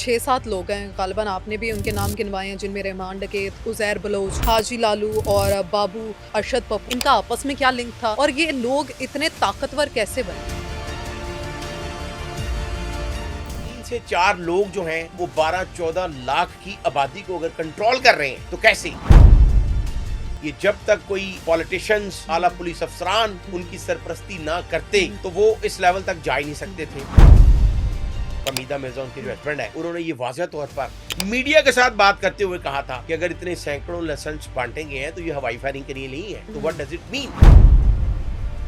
6-7 लोग हैं, ग़ालिबन आपने भी उनके नाम गिनवाए हैं, जिनमें रहमान डकैत, उज़ैर बलोच, हाजी लालू और बाबू अरशद पप्पू। इनका आपस में क्या लिंक था और ये लोग इतने ताकतवर कैसे बने? 3 से 4 लोग जो हैं वो 12-14 लाख की आबादी को अगर कंट्रोल कर रहे हैं तो कैसे? ये जब तक कोई पॉलिटिशियंस आला पुलिस अफसरान उनकी सरपरस्ती ना करते तो वो इस लेवल तक जा ही नहीं सकते थे। हमीदा मिर्जा उनके जो हस्बैंड है, उन्होंने ये वाज़ह तौर पर मीडिया के साथ बात करते हुए कहा था कि अगर इतने सैकड़ों लाइसेंस बांटे गए हैं तो ये हवाई फायरिंग के लिए नहीं है। तो व्हाट डज इट मीन?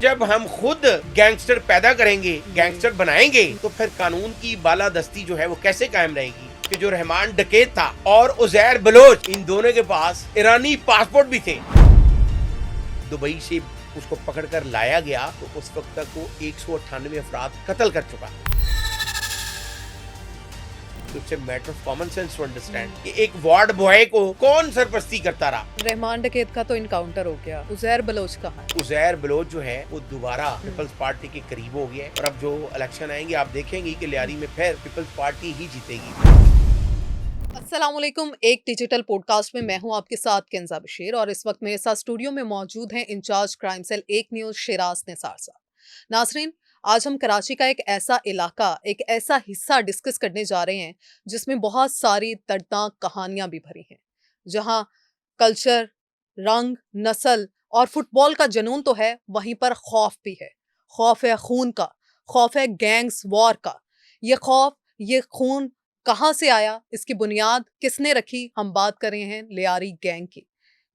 जब हम खुद गैंगस्टर पैदा करेंगे, गैंगस्टर बनाएंगे, तो फिर कानून की बालादस्ती जो है वो कैसे कायम रहेगी? कि जो रहमान डकैत था और उज़ैर बलोच, इन दोनों के पास ईरानी पासपोर्ट भी थे। दुबई से उसको पकड़कर लाया गया तो उस वक्त तक वो 198 अफराद कत्ल कर चुका। It's a matter of common sense to understand कि एक वार्ड बॉय को कौन सरपरस्ती करता रहा। रहमान डकैत का तो इनकाउंटर हो गया, उज़ैर बलोच कहाँ है? उज़ैर बलोच जो है वो दोबारा पीपल्स पार्टी के करीब हो गया है और अब जो इलेक्शन आएंगे आप देखेंगे कि लियारी में फिर पीपल्स पार्टी ही जीतेगी। अस्सलाम वालेकुम। एक डिजिटल पॉडकास्ट में मैं हूं आपके साथ केंजा बशीर और इस वक्त मेरे साथ स्टूडियो में मौजूद हैं इंचार्ज क्राइम सेल एक न्यूज़ शिराज निसार साहब। नाज़रीन, आज हम कराची का एक ऐसा इलाका, एक ऐसा हिस्सा डिस्कस करने जा रहे हैं जिसमें बहुत सारी दर्दनाक कहानियां भी भरी हैं, जहां कल्चर, रंग, नस्ल और फुटबॉल का जुनून तो है, वहीं पर खौफ भी है। खौफ है खून का, खौफ है गैंग्स वॉर का। ये खौफ, ये खून कहाँ से आया, इसकी बुनियाद किसने रखी? हम बात कर रहे हैं लियारी गैंग की।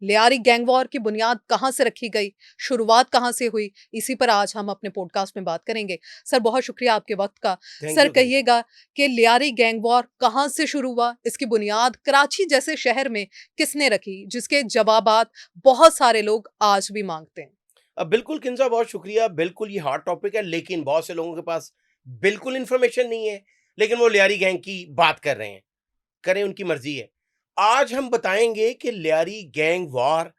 लियारी गैंग वॉर की बुनियाद कहाँ से रखी गई, शुरुआत कहाँ से हुई, इसी पर आज हम अपने पॉडकास्ट में बात करेंगे। सर, बहुत शुक्रिया आपके वक्त का। Thank sir, you. कहिएगा कि लियारी गैंग वॉर कहाँ से शुरू हुआ, इसकी बुनियाद कराची जैसे शहर में किसने रखी, जिसके जवाबात बहुत सारे लोग आज भी मांगते हैं। बिल्कुल किंजा, बहुत शुक्रिया। बिल्कुल ये हॉट टॉपिक है, लेकिन बहुत से लोगों के पास बिल्कुल इन्फॉर्मेशन नहीं है, लेकिन वो लियारी गैंग की बात कर रहे हैं। करें, उनकी मर्जी है। आज हम बताएंगे कि लियारी गैंग वॉर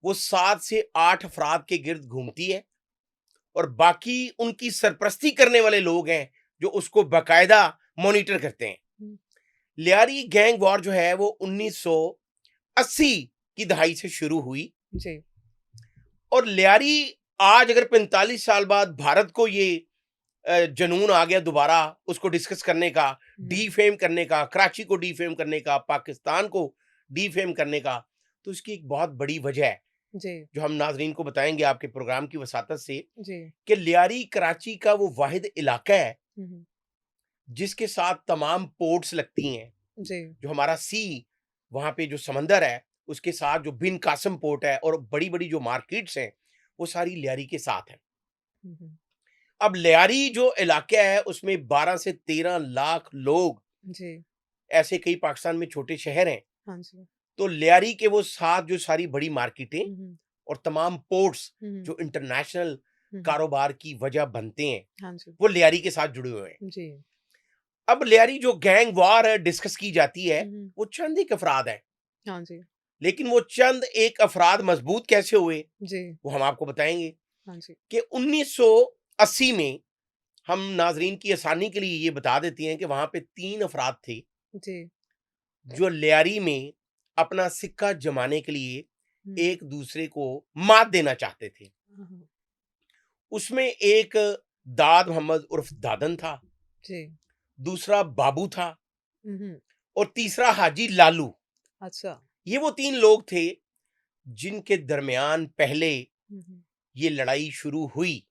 वो 7 से 8 अफराद के गिर्द घूमती है और बाकी उनकी सरपरस्ती करने वाले लोग हैं जो उसको बाकायदा मॉनिटर करते हैं। लियारी गैंग वॉर जो है वो 1980 की दहाई से शुरू हुई जी। और लियारी आज अगर 45 साल बाद भारत को ये जुनून आ गया दोबारा उसको डिस्कस करने का, डीफेम करने का, कराची को डीफेम करने का, पाकिस्तान को डीफेम करने का, तो इसकी एक बहुत बड़ी वजह है जी। जो हम नाजरीन को बताएंगे आपके प्रोग्राम की वसातत से जी। कि लियारी कराची का वो वाहिद इलाका है हम्म, जिसके साथ तमाम पोर्ट्स लगती हैं। जी। जो हमारा वहां पे जो समंदर है उसके साथ जो बिन कासम पोर्ट है और बड़ी बड़ी जो मार्केट्स हैं वो सारी लियारी के साथ है। हम्म, अब लियारी जो इलाका है उसमें 12 से 13 लाख लोग, जी। ऐसे कई पाकिस्तान में छोटे शहर हैं, हाँ जी। तो लियारी के वो साथ जो सारी बड़ी मार्केटें हम्म, और तमाम पोर्ट्स हम्म, जो इंटरनेशनल हम्म, कारोबार की वजह बनते हैं हाँ जी। वो लियारी के साथ जुड़े हुए हैं। जी। अब लियारी जो गैंग वॉर है डिस्कस की जाती है हम्म, वो चंद एक अफराद है, हाँ जी। लेकिन वो चंद एक अफराद मजबूत कैसे हुए जी। वो हम आपको बताएंगे हाँ जी। कि 1980 में हम नाजरीन की आसानी के लिए ये बता देते हैं कि वहां पे 3 अफराद थे जी। जो लियारी में अपना सिक्का जमाने के लिए हम्म, एक दूसरे को मात देना चाहते थे। हाँ, उसमें एक दाद मोहम्मद उर्फ दादन था, जी। दूसरा बाबू था हम्म, और तीसरा हाजी लालू। अच्छा। ये वो 3 लोग थे जिनके दरमियान पहले हम्म, ये लड़ाई शुरू हुई,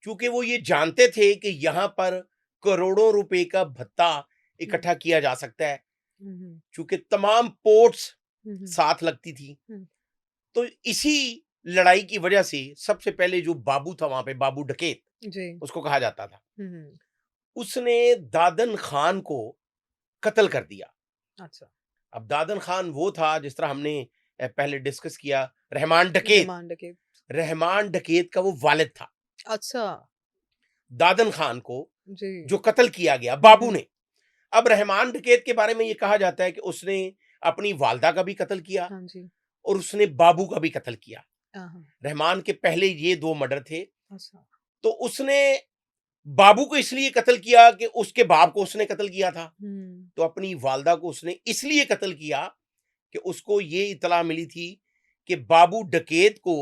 क्योंकि वो ये जानते थे कि यहाँ पर करोड़ों रुपए का भत्ता इकट्ठा किया जा सकता है, हम्म, क्योंकि तमाम पोर्ट्स हम्म, साथ लगती थी। हम्म, तो इसी लड़ाई की वजह से सबसे पहले जो बाबू था वहां पे, बाबू डकैत जी। उसको कहा जाता था, हम्म, उसने दादन खान को कत्ल कर दिया। अच्छा। अब दादन खान वो था, जिस तरह हमने पहले डिस्कस किया, रहमान डकैत। रिमांड के। रहमान डकैत का वो वालिद था अच्छा। दादन खान को, जी। जो कत्ल किया गया बाबू हम्म, ने। अब रहमान डकैत के बारे में ये कहा जाता है कि उसने अपनी वालदा का भी कत्ल किया हाँ जी। और उसने बाबू का भी कत्ल किया। हाँ। रहमान के पहले ये 2 मर्डर थे। अच्छा। तो उसने बाबू को इसलिए कत्ल किया कि उसके बाप को उसने कत्ल किया था, हम्म, तो अपनी वालदा को उसने इसलिए कत्ल किया कि उसको ये इतला मिली थी कि बाबू डकैत को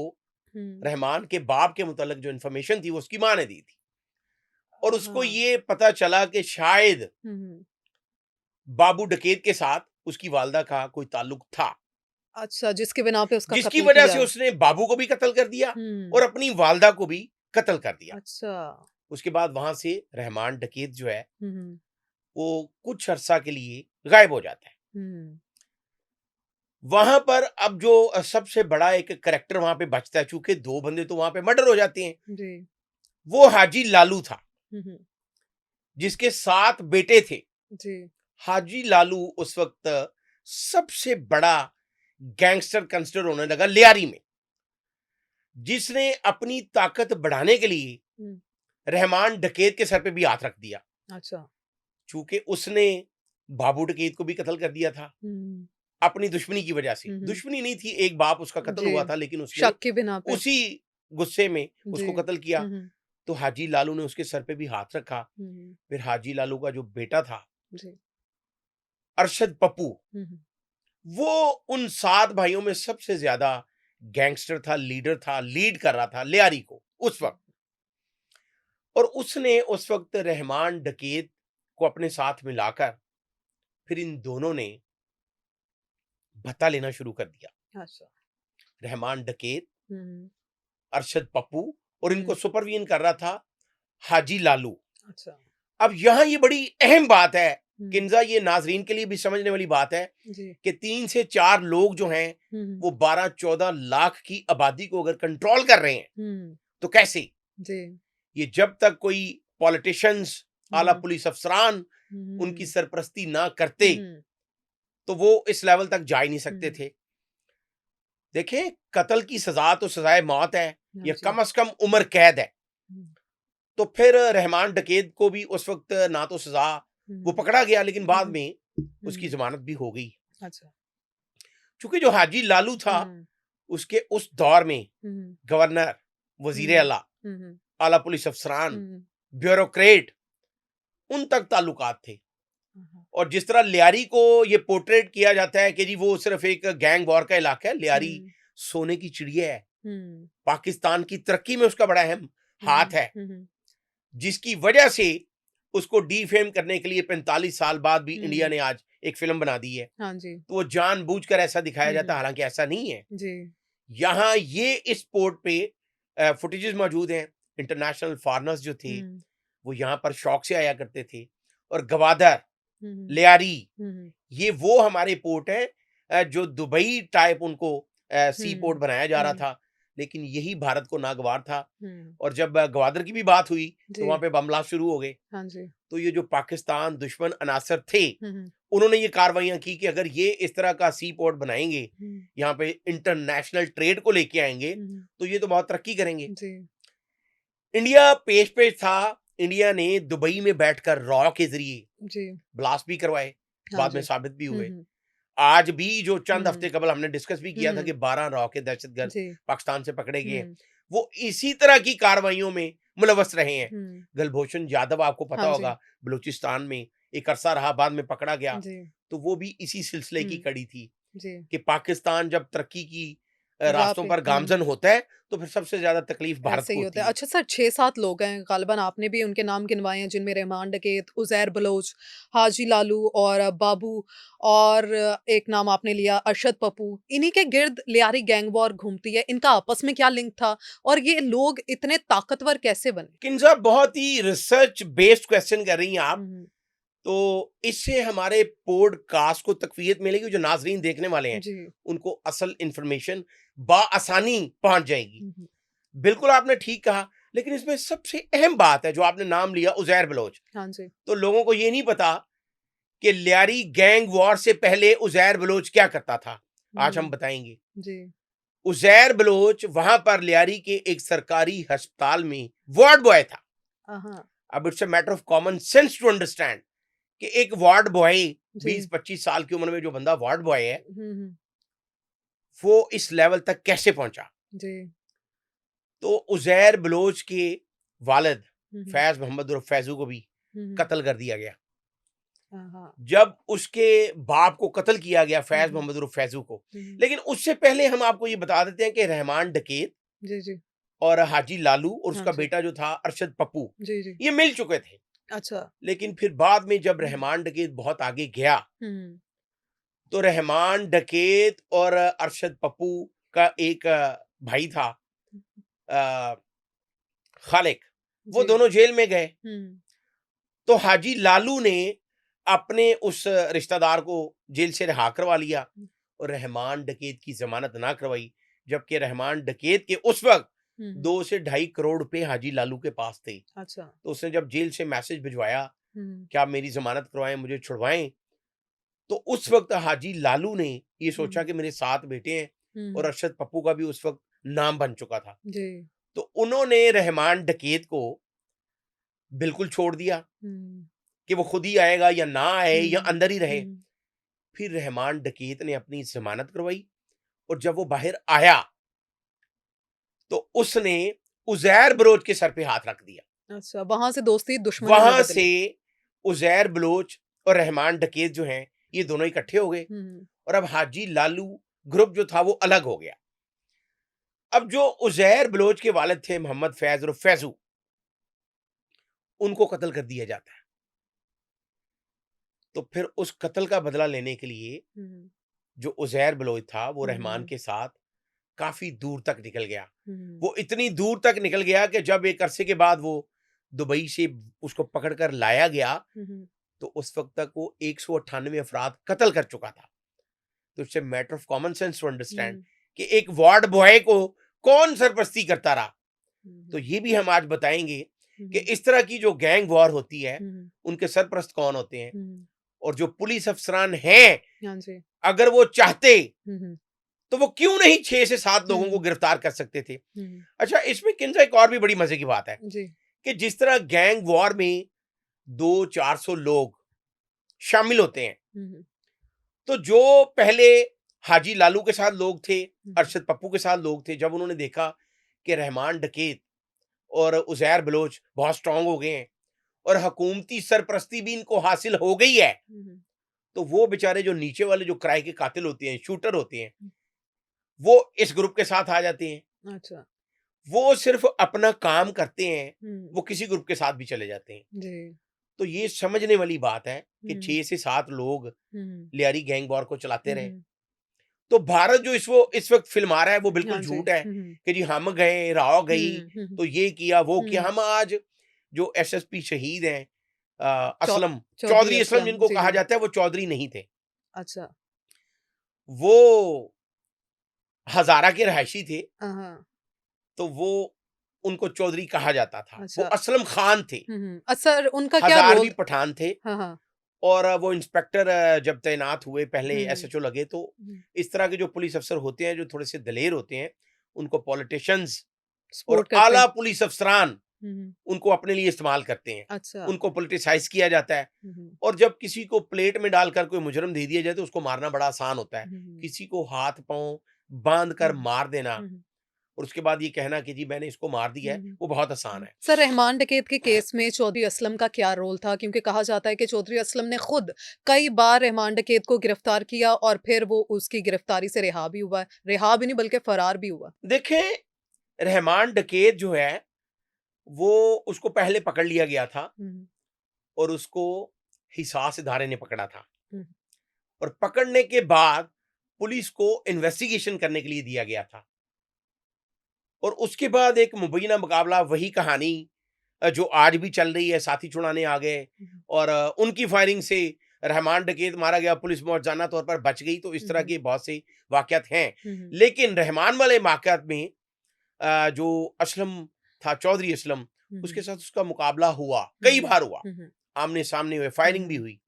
हम्म, रहमान के बाप के मुतालिक जो इन्फॉर्मेशन थी वो उसकी माँ ने दी थी, और उसको हाँ, ये पता चला कि शायद हम्म, बाबू डकैत के साथ उसकी वालदा का कोई ताल्लुक था, अच्छा, जिसकी बिना पे उसका जिसकी कत्ल वजह किया से है। उसने बाबू को भी कत्ल कर दिया हम्म, और अपनी वालदा को भी कत्ल कर दिया। अच्छा, उसके बाद वहां से रहमान डकैत जो है हम्म, वो कुछ अरसा के लिए गायब हो जाता है। हम्म, वहां पर अब जो सबसे बड़ा एक करैक्टर वहां पे बचता है, चूंकि दो बंदे तो वहां पे मर्डर हो जाते हैं, जी, वो हाजी लालू था, हम्म, जिसके 7 बेटे थे। जी, हाजी लालू उस वक्त सबसे बड़ा गैंगस्टर कंसिडर होने लगा लियारी में, जिसने अपनी ताकत बढ़ाने के लिए हम्म, रहमान डकैत के सर पे भी हाथ रख दिया, अच्छा, चूंकि उसने बाबू डकैत को भी कत्ल कर दिया था हम्म, अपनी दुश्मनी की वजह से। हम्म, दुश्मनी नहीं थी, एक बाप उसका कत्ल जी, हुआ था, लेकिन उसने शक की बिना पे, उसी गुस्से में जी, उसको कत्ल किया। हम्म, तो हाजी लालू ने उसके सर पे भी हाथ रखा। हम्म, फिर हाजी लालू का जो बेटा था जी, अरशद पप्पू, हम्म, वो उन 7 भाइयों में सबसे ज्यादा गैंगस्टर था, लीडर था, लीड कर रहा था लियारी को उस वक्त। और उसने उस वक्त रहमान डकैत को अपने साथ मिलाकर फिर इन दोनों ने भत्ता लेना शुरू कर दिया। अच्छा, रहमान डकैत, हम्म, अरशद पप्पू, और इनको हम्म, सुपरवीन कर रहा था हाजी लालू। अच्छा, अब यहां ये बड़ी अहम बात है हम्म, किंजा, ये नाजरीन के लिए भी समझने वाली बात है जी, कि 3 से 4 लोग जो हैं हम्म, वो 12-14 लाख की आबादी को अगर कंट्रोल कर रहे हैं, हम्म, तो कैसे? जी, ये जब तक कोई पॉलिटिशियंस, आला हम्म, पुलिस अफसरान उनकी हम्म, सरपरस्ती ना करते, हम्म, तो वो इस लेवल तक जा ही नहीं सकते हम्म, थे। देखें, कत्ल की सजा तो सजाए मौत है, हाँ या जी, कम से कम उम्र कैद है। हम्म, तो फिर रहमान डकैत को भी उस वक्त ना तो सजा, वो हम्म, पकड़ा गया, लेकिन बाद हम्म, में उसकी हम्म, जमानत भी हो गई। अच्छा, चूंकि जो हाजी लालू था, हम्म, उसके उस दौर में हम्म, गवर्नर, वजीर हम्म, आला, हम्म, आला पुलिस अफसरान, हम्म, ब्यूरोक्रेट, उन तक ताल्लुकात थे। हाँ, और जिस तरह लियारी को ये पोर्ट्रेट किया जाता है कि जी वो सिर्फ एक गैंग वॉर का इलाका है, लियारी हम्म, सोने की चिड़िया है, हम्म, पाकिस्तान की तरक्की में उसका बड़ा अहम हाथ हम्म, है, जिसकी वजह से उसको डीफेम करने के लिए 45 साल बाद भी इंडिया हम्म, ने आज एक फिल्म बना दी है। हाँ जी, तो वो जानबूझकर ऐसा दिखाया जाता हम्म, है, हालांकि ऐसा नहीं है। जी, यहाँ ये इस पोर्ट पे फुटेजेस मौजूद हैं। इंटरनेशनल फॉरेनर्स जो थे हम्म, वो यहाँ पर शौक से आया करते थे। और गवादर, हम्म, लियारी, हम्म, ये वो हमारे पोर्ट हैं जो दुबई टाइप उनको सी पोर्ट हम्म, बनाया जा रहा हम्म, था, लेकिन यही भारत को नागवार था। हम्म, और जब ग्वादर की भी बात हुई तो जी, वहां पे बम ब्लास्ट शुरू हो गए। हाँ जी, तो ये जो पाकिस्तान दुश्मन अनासर थे, हम्म, उन्होंने ये कार्रवाइयां की कि अगर ये इस तरह का सी पोर्ट बनाएंगे, हम्म, यहाँ पे इंटरनेशनल ट्रेड को लेके आएंगे, हम्म, तो ये तो बहुत तरक्की करेंगे। जी, इंडिया पेश पेश था। इंडिया ने दुबई में बैठकर रॉ के जरिए जी, ब्लास्ट भी करवाए, हाँ बाद जी, में साबित भी हुए। हम्म, आज भी जो चंद हम्म, हफ्ते कबल हमने डिस्कस भी किया था हम्म, कि 12 रॉ के दहशतगर्द जी, पाकिस्तान से पकड़े गए हैं, हम्म, वो इसी तरह की कार्रवाइयों में मुलवस रहे हैं। हम्म, गलभूषण यादव आपको पता हाँ जी, होगा, बलूचिस्तान में एक अरसा रहा, बाद में पकड़ा गया। जी, तो वो भी इसी सिलसिले की हम्म, कड़ी थी जी, कि पाकिस्तान जब तरक्की की राह रास्तों पे, पर गामजन होता है, तो फिर सबसे ज्यादा तकलीफ भारत ऐसे ही को होता होती है। है। अच्छा सर, 6-7 लोग हैं, ग़ालिबन आपने भी उनके नाम गिनवाए हैं, जिनमें रहमान डकैत, उज़ैर बलोच, हाजी लालू और बाबू, और एक नाम आपने लिया अरशद पप्पू। इन्हीं के गिर्द लियारी गैंग वॉर घूमती है। इनका आपस में क्या लिंक था और ये लोग इतने ताकतवर कैसे बने? किंजा, बहुत ही रिसर्च बेस्ड क्वेश्चन कर रही हैं आप। हुँ, तो इससे हमारे पॉडकास्ट को तकवीत मिलेगी, जो नाजरीन देखने वाले हैं जी। उनको असल इंफॉर्मेशन बाआसानी पहुंच जाएगी। हुँ, हुँ। बिल्कुल आपने ठीक कहा, लेकिन इसमें सबसे अहम बात है जो आपने नाम लिया, उजैर बलोच। हाँ जी। तो लोगों को ये नहीं पता कि लियारी गैंग वॉर से पहले उजैर बलोच क्या करता था। आज हम हुँ, बताएंगे। जी। उजैर बलोच वहां पर लियारी के एक सरकारी अस्पताल में वार्ड बॉय था। हाँ, अब it's a matter of common sense to understand कि एक वार्ड बॉय, जी। 20-25 साल की उम्र में जो बंदा वार्ड बॉय है, हुँ, हुँ। वो इस लेवल तक कैसे पहुंचा। जी। तो उजैर बलोच के वालिद फैज मोहम्मद उर्फ फैजू को भी कत्ल कर दिया गया। हाँ। जब उसके बाप को कत्ल किया गया, फैज हम्म। मोहम्मद उर्फ फैजू को, लेकिन उससे पहले हम आपको ये बता देते हैं कि रहमान डकैत जी जी। और हाजी लालू और हाँ उसका जी। बेटा जो था अरशद पप्पू, जी जी। ये मिल चुके थे। अच्छा। लेकिन फिर बाद में जब रहमान डकैत बहुत आगे गया, तो रहमान डकैत और अरशद पप्पू का एक भाई था, अ, खालिक, वो जी। दोनों जेल में गए। तो हाजी लालू ने अपने उस रिश्तेदार को जेल से रिहा करवा लिया और रहमान डकैत की जमानत ना करवाई, जबकि रहमान डकैत के उस वक्त 2 से 2.5 करोड़ रुपए हाजी लालू के पास थे। अच्छा। तो उसने जब जेल से मैसेज भिजवाया कि आप मेरी जमानत करवाएं, मुझे छुड़वाएं, तो उस वक्त हाजी लालू ने ये सोचा कि मेरे 7 बेटे हैं और अरशद पप्पू का भी उस वक्त नाम बन चुका था। जी। तो उन्होंने रहमान डकैत को बिल्कुल छोड़ दिया कि वो खुद ही आएगा या ना आए या अंदर ही रहे। फिर रहमान डकैत ने अपनी जमानत करवाई और जब वो बाहर आया तो उसने उजैर बलोच के सर पे हाथ रख दिया। अच्छा, वहां से दोस्ती दुश्मनी में वहां बदल से गई। उजैर बलोच और रहमान डकैत जो हैं, ये दोनों इकट्ठे हो गए और अब हाजी लालू ग्रुप जो था वो अलग हो गया। अब जो उजैर बलोच के वालिद थे मोहम्मद फैज और फैजू, उनको कत्ल कर दिया जाता है। तो फिर उस कत्ल का बदला लेने के लिए जो उजैर बलोच था वो रहमान के साथ काफी दूर तक निकल गया। वो इतनी दूर तक निकल गया कि जब एक अरसे के बाद वो दुबई से उसको पकड़कर लाया गया, तो उस वक्त तक वो 198 अफराद कत्ल कर चुका था। तो it's a matter of common sense to understand कि एक वार्ड बॉय को कौन सरपरस्ती करता रहा। तो ये भी हम आज बताएंगे कि इस तरह की जो गैंग वॉर होती है, उनके सरपरस्त कौन होते हैं और जो पुलिस अफसरान हैं, अगर वो चाहते तो वो क्यों नहीं 6 से 7 लोगों को गिरफ्तार कर सकते थे। अच्छा, इसमें किंजा एक और भी बड़ी मजे की बात है कि जिस तरह गैंग वॉर में 200-400 लोग शामिल होते हैं, तो जो पहले हाजी लालू के साथ लोग थे, अरशद पप्पू के साथ लोग थे, जब उन्होंने देखा कि रहमान डकैत और उजैर बलोच बहुत स्ट्रांग हो गए हैं और हुकूमती सरपरस्ती भी इनको हासिल हो गई है, तो वो बेचारे जो नीचे वाले जो किराए के कातिल होते हैं, शूटर होते हैं, वो इस ग्रुप के साथ आ जाते हैं। अच्छा। वो सिर्फ अपना काम करते हैं, वो किसी ग्रुप के साथ भी चले जाते हैं। जी। तो ये समझने वाली बात है कि 6 से 7 लोग लियारी गैंग वॉर को चलाते रहे। तो भारत जो इस वक्त फिल्म आ रहा है वो बिल्कुल झूठ है कि जी हम गए, राव गई, तो ये किया वो किया। हम आज जो एसएसपी शहीद हैं, असलम चौधरी असलम जिनको कहा जाता है, वो चौधरी नहीं थे। अच्छा। वो हजारा के रहायशी थे, तो वो उनको चौधरी कहा जाता था। अच्छा। वो असलम खान थे। सर उनका क्या हजारवी रोल? पठान थे। हाँ। और वो इंस्पेक्टर जब तैनात हुए, पहले एसएचओ लगे, तो इस तरह के जो पुलिस अफसर होते हैं जो थोड़े से दलेर होते हैं, उनको पॉलिटिशियंस और सपोर्ट करते आला हैं। पुलिस अफसरान उनको अपने लिए इस्तेमाल करते हैं। अच्छा। उनको पॉलिटिसाइज किया जाता है और जब किसी को प्लेट में डालकर कोई मुजरम दे दिया जाए तो उसको मारना बड़ा आसान होता है। किसी को हाथ पांव बांध कर मार देना और उसके बाद ये कहना कि जी मैंने इसको मार दिया है, वो बहुत आसान है। सर रहमान डकैत के केस में चौधरी असलम का क्या रोल था? क्योंकि कहा जाता है कि चौधरी असलम ने खुद कई बार रहमान डकैत को गिरफ्तार किया और फिर वो उसकी गिरफ्तारी से रिहा भी हुआ है। रिहा भी नहीं बल्कि फरार भी हुआ। देखें, रहमान डकैत जो है वो उसको पहले पकड़ लिया गया था और उसको हिसास इदारे ने पकड़ा था और पकड़ने के बाद पुलिस को इन्वेस्टिगेशन करने के लिए दिया गया था और उसके बाद एक मुबैना मुकाबला, वही कहानी जो आज भी चल रही है, साथी छुड़ाने आ गए और उनकी फायरिंग से रहमान डकैत मारा गया, पुलिस मौजाना तौर पर बच गई। तो इस तरह के बहुत से वाकयात हैं। लेकिन रहमान वाले वाकयात में जो असलम था, चौधरी असलम, उसके साथ उसका मुकाबला हुआ, कई बार हुआ, आमने सामने हुए, फायरिंग भी हुई,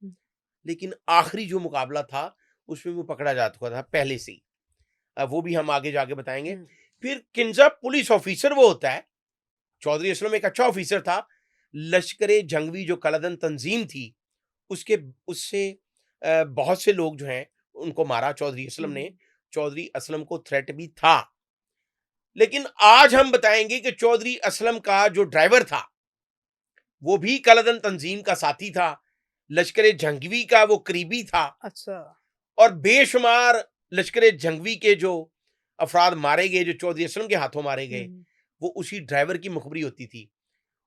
लेकिन आखिरी जो मुकाबला था उसमें वो पकड़ा जा चुका था पहले से ही। वो भी हम आगे जाके बताएंगे। फिर किंजा पुलिस ऑफिसर वो होता है, चौधरी असलम एक अच्छा ऑफिसर था। लश्करे जंगवी जो कलादन तंजीम थी उससे बहुत से लोग जो हैं उनको मारा चौधरी असलम ने। चौधरी असलम को थ्रेट भी था, लेकिन आज हम बताएंगे कि चौधरी असलम का जो ड्राइवर था वो भी कलादन तंजीम का साथी था, लश्कर जंगवी का वो करीबी था, अच्छा। और बेशुमार लश्कर जंगवी के जो अफराद मारे गए, जो चौधरी असलम के हाथों मारे गए, हम्म, वो उसी ड्राइवर की मुखबरी होती थी।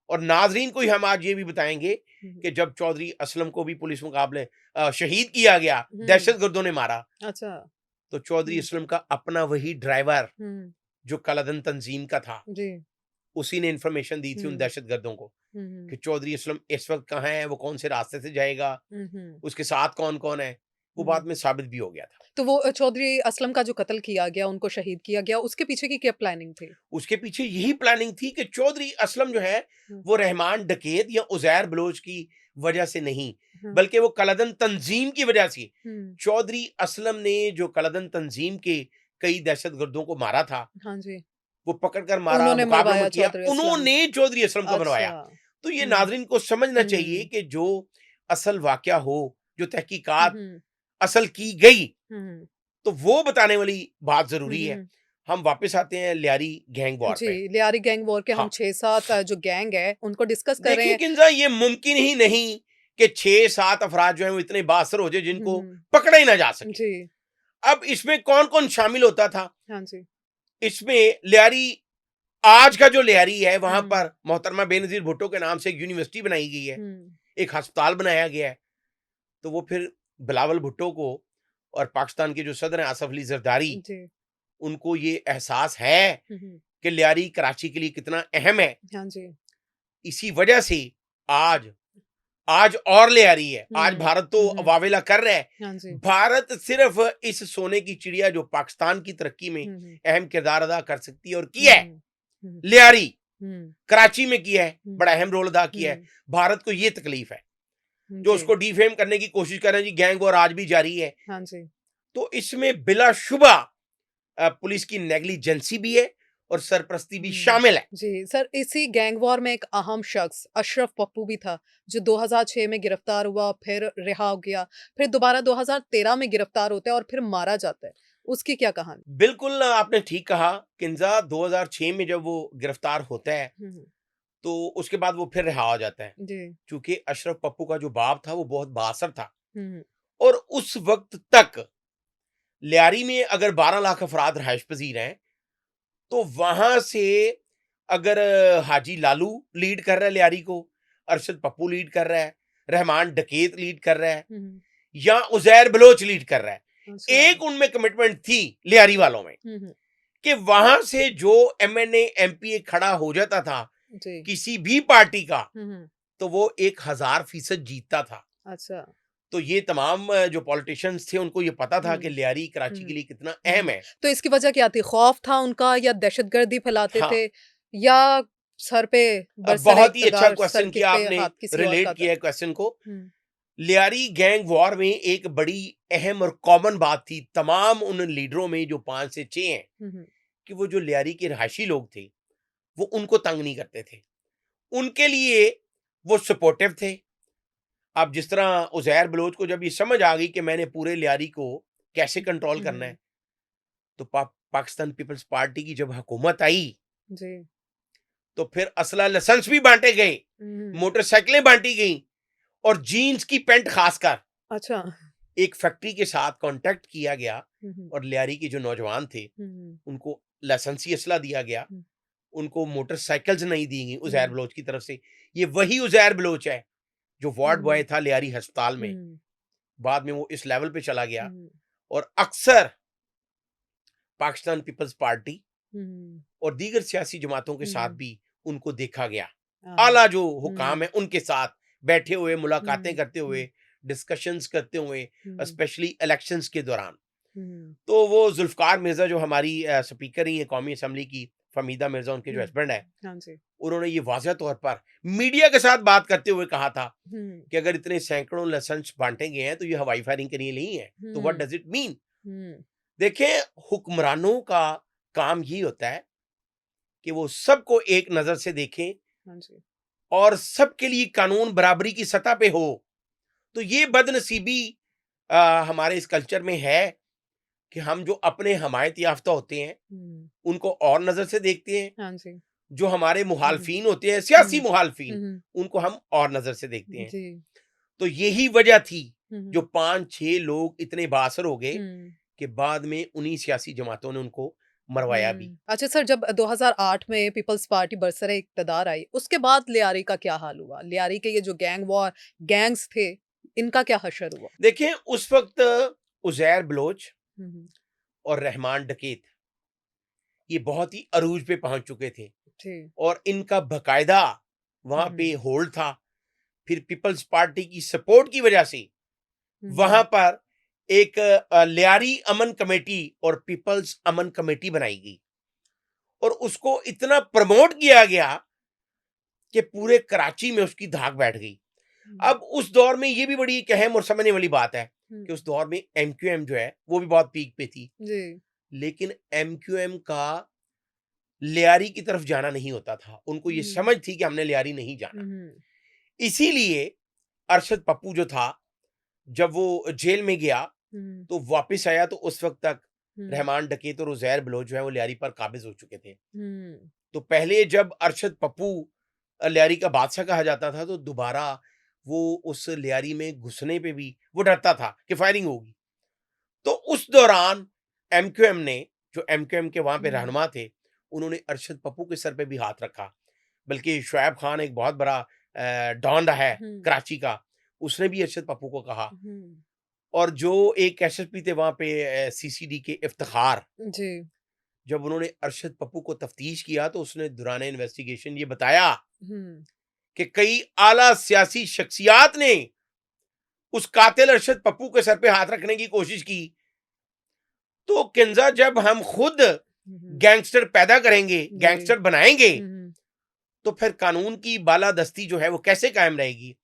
और नाजरीन को ही हम आज ये भी बताएंगे हम्म, कि जब चौधरी असलम को भी पुलिस मुकाबले शहीद किया गया, हम्म, दहशतगर्दों ने मारा, अच्छा। तो चौधरी हम्म, असलम का अपना वही ड्राइवर हम्म, जो कलादन तंजीम का था, जी। उसी ने इंफॉर्मेशन दी थी उन हम्म, दहशतगर्दों को हम्म, कि चौधरी असलम इस वक्त कहाँ है, वो कौन से रास्ते से जाएगा, हम्म, उसके साथ कौन कौन है। वो हम्म। बाद में साबित भी हो गया था। तो वो चौधरी असलम का जो कत्ल किया गया, उनको शहीद किया गया, उसके पीछे की क्या प्लानिंग थी? उसके पीछे यही प्लानिंग थी कि चौधरी असलम जो है हुँ, वो रहमान डकैत या उजैर बलोच की वजह से नहीं, हुँ, बल्कि वो कलादन तंजीम की वजह से। हुँ। चौधरी असलम ने जो कलादन तंजीम के कई दहशतगर्दों को मारा था, हाँ जी। वो पकड़ कर मारा, उन्होंने मुकाबलों में मरवाया किया, चौधरी असलम। उन्होंने चौधरी असलम को अच्छा। मरवाया। तो ये हुँ, नाजरीन को समझना चाहिए हुँ, कि जो असल वाकया हो, जो हुँ, तहकीकात हुँ, असल की गई, हुँ, तो वो बताने वाली बात हुँ, जरूरी है। हुँ। हम वापस आते हैं लियारी गैंग वॉर जी, पे। लियारी गैंग वॉर के हम हाँ, 6-7 जो गैंग है, उनको डिस्कस कर रहे देखिए हैं। किंजा, ये मुमकिन ही नहीं कि 6-7 अफराद जो हैं वो इतने बासर हो जाए हुँ, जिनको हुँ। पकड़ा ही ना जा सके। जी, अब इसमें कौन-कौन शामिल होता था? हाँ जी। इसमें लियारी, आज का जो लियारी है वहां हुँ, पर मोहतरमा बेनजीर भुट्टो के नाम से एक यूनिवर्सिटी बनाई गई है, हुँ, एक अस्पताल बनाया गया है। तो वो फिर बिलावल भुट्टो को और पाकिस्तान के जो सदर हैं आसफ अली जरदारी, जी। उनको ये एहसास है हुँ, हुँ। कि लियारी कराची के लिए कितना अहम है। हाँ जी। इसी वजह से आज आज और ले आ रही है। आज हुँ, भारत तो हुँ, हुँ। वावेला कर रहा है। हाँ जी। भारत सिर्फ इस सोने की चिड़िया जो पाकिस्तान की तरक्की में हुँ, हुँ, अहम किरदार अदा कर सकती है और हुँ, किया है, हुँ, हुँ, लियारी हुँ, कराची में किया है, हुँ, बड़ा अहम रोल अदा किया है। हुँ, भारत को ये तकलीफ है, हुँ, जो जी। उसको डिफेम करने की कोशिश कर रहे हैं जी, गैंग वॉर आज भी जारी है। हाँ जी। तो इसमें बिलाशुबा पुलिस की नेग्लिजेंसी भी है और सरपरस्ती भी हुँ। शामिल है। जी, सर इसी गैंग वॉर में एक अहम शख्स अशरफ पप्पू भी था, जो 2006 में गिरफ्तार हुआ, फिर रिहा हो गया, फिर दोबारा 2013 में गिरफ्तार होता है और फिर मारा जाता है। उसकी क्या कहानी? बिल्कुल आपने ठीक कहा। किंजा 2006 में जब वो गिरफ्तार होता है, हुँ, हुँ। तो उसके बाद वो फिर रिहा हो जाता है। जी। चूंकि अशरफ पप्पू का जो बाप था वो बहुत बासर था, हुँ, हुँ। और उस वक्त तक लियारी में अगर 12 लाख अफराद रहायश पजीर हैं, तो वहां से अगर हाजी लालू लीड कर रहा है लियारी को, अरशद पप्पू लीड कर रहा है, रहमान डकैत लीड कर रहा है, हुँ, हुँ। या उजैर बलोच लीड कर रहा है, अच्छा। एक उनमें कमिटमेंट थी लियारी वालों में हुँ, हुँ। कि वहां से जो एमएनए एमपीए खड़ा हो जाता था जी। किसी भी पार्टी का, हुँ, हुँ। तो वो 1000% जीतता था। अच्छा। तो ये तमाम जो पॉलिटिशियंस थे उनको ये पता था कि हुँ, लियारी कराची हुँ, के लिए कितना अहम हुँ। है। तो इसकी वजह क्या थी? खौफ था उनका या दहशतगर्दी फैलाते हाँ, थे या सर पे बरसरे बहुत ही अच्छा इक़्तिदार सर क्वेश्चन के किया पे आपने, हाथ किसी और रिलेट का था? किया है क्वेश्चन को। हुँ, लियारी गैंग वॉर में एक बड़ी अहम और कॉमन बात थी तमाम उन लीडरों में जो 5 से 6 हैं, हुँ, हुँ। कि वो जो लियारी के रहायशी लोग थे, वो उनको तंग नहीं करते थे। उनके लिए वो सपोर्टिव थे। अब जिस तरह उज़ैर बलोच को जब ये समझ आ गई कि मैंने पूरे लियारी को कैसे कंट्रोल हुँ, करना हुँ। है, तो पाकिस्तान पीपल्स पार्टी की जब हुकूमत आई, जी। तो फिर असला लाइसेंस भी बांटे गए, हुँ, मोटरसाइकिलें बांटी गई, और जीन्स की पैंट खासकर अच्छा। एक फैक्ट्री के साथ कांटेक्ट किया गया, हुँ, हुँ। और लियारी के जो नौजवान थे हुँ, हुँ। उनको लाइसेंसी असला दिया गया, हुँ, उनको मोटरसाइकिल्स नहीं दी गई उजैर हुँ, बलोच की तरफ से। ये वही उजैर बलोच है जो वार्ड हुँ, बॉय था लियारी अस्पताल में, हुँ, बाद में वो इस लेवल पे चला गया। हुँ, और अक्सर पाकिस्तान पीपल्स पार्टी हुँ, और दीगर सियासी जमातों के साथ हुँ। भी उनको देखा गया। हाँ, हाँ। आला जो हुकाम हुँ, है उनके साथ बैठे हुए, मुलाकातें हुँ, करते हुँ, हुए, डिस्कशंस करते हुए, हुँ, स्पेशली इलेक्शंस के दौरान। हुँ, तो वो जुल्फ़िकार मिर्ज़ा जो हमारी स्पीकर ही है कौमी असम्बली की, फमीदा मिर्ज़ा उनके जो हुँ। हस्बैंड हैं, हाँ जी। उन्होंने ये वाज़ह तौर पर मीडिया के साथ बात करते हुए कहा था हुँ, कि अगर इतने सैकड़ों लाइसेंस बाँटे गए हैं, तो ये हवाई फायरिंग के लिए नहीं है। तो what hmm, does it mean? Hmm. देखिए, हुक्मरानों का काम ये होता है कि वो सबको एक नज़र से देखें हाँ जी। और सबके लिए कानून बराबरी की सतह पे हो। तो ये बदनसीबी हमारे इस कल्चर में है कि हम जो अपने हमायत याफ्ता होते हैं, हुँ, उनको और नज़र से देखते हैं, हाँ जी। जो हमारे मुखालफीन होते हैं, सियासी हम्म, मुखालफीन, हम्म, उनको हम और नजर से देखते हैं। जी, तो यही वजह थी जो हम्म, 5-6 लोग इतने बाअसर हो गए हम्म, कि बाद में उन्हीं सियासी जमातों ने उनको मरवाया भी। अच्छा सर, जब 2008 में पीपल्स पार्टी बरसरे इक़्तिदार आई, उसके बाद लियारी का क्या हाल हुआ? लियारी के ये जो गैंग वॉर गैंग्स थे, इनका क्या हशर हुआ? देखिए, उस वक्त उज़ैर बलोच हुँ, और रहमान डकैत ये बहुत ही अरूज पे पहुंच चुके थे जी। और इनका बकायदा वहां पे हुँ, होल्ड था। फिर पीपल्स पार्टी की सपोर्ट की वजह से वहां हुँ, पर एक लियारी अमन कमेटी और पीपल्स अमन कमेटी बनाई गई और उसको इतना प्रमोट किया गया कि पूरे कराची में उसकी धाक बैठ गई। हुँ, अब उस दौर में ये भी बड़ी एक अहम और समझने वाली बात है हुँ, कि उस दौर में एमक्यूएम जो है वो भी बहुत पीक पे थी, जी। लेकिन एमक्यूएम का लियारी की तरफ जाना नहीं होता था। उनको ये हुँ, समझ थी कि हमने लियारी नहीं जाना। हुँ, इसीलिए अरशद पप्पू जो था, जब वो जेल में गया हुँ, तो वापस आया तो उस वक्त तक हुँ, रहमान डकैत और उज़ैर बलोच जो है वो लियारी पर काबिज हो चुके थे। हुँ, तो पहले जब अरशद पप्पू लियारी का बादशाह कहा जाता था तो दोबारा वो उस लियारी में घुसने पे भी वो डरता था कि फायरिंग होगी। तो उस दौरान एमक्यूएम ने, जो एमक्यूएम के वहां पे हुँ, रहनुमा थे, उन्होंने अरशद पप्पू के सर पे भी हाथ रखा। बल्कि शुएब खान एक बहुत बड़ा डॉन रहा है हुँ, कराची का, उसने भी अरशद पप्पू को कहा। हुँ, और जो एक एसएसपी थे वहां पे सीसीडी के इफ्तिखार, जी। जब उन्होंने अरशद पप्पू को तफ्तीश किया तो उसने दौरान इन्वेस्टिगेशन ये बताया हुँ, कि कई आला सियासी शख्सियात ने उस कातिल अरशद पप्पू के सर पे हाथ रखने की कोशिश की। तो किंजा, जब हम खुद हुँ, गैंगस्टर पैदा करेंगे, जी। गैंगस्टर बनाएंगे, हुँ, तो फिर कानून की बालादस्ती जो है वो कैसे कायम रहेगी?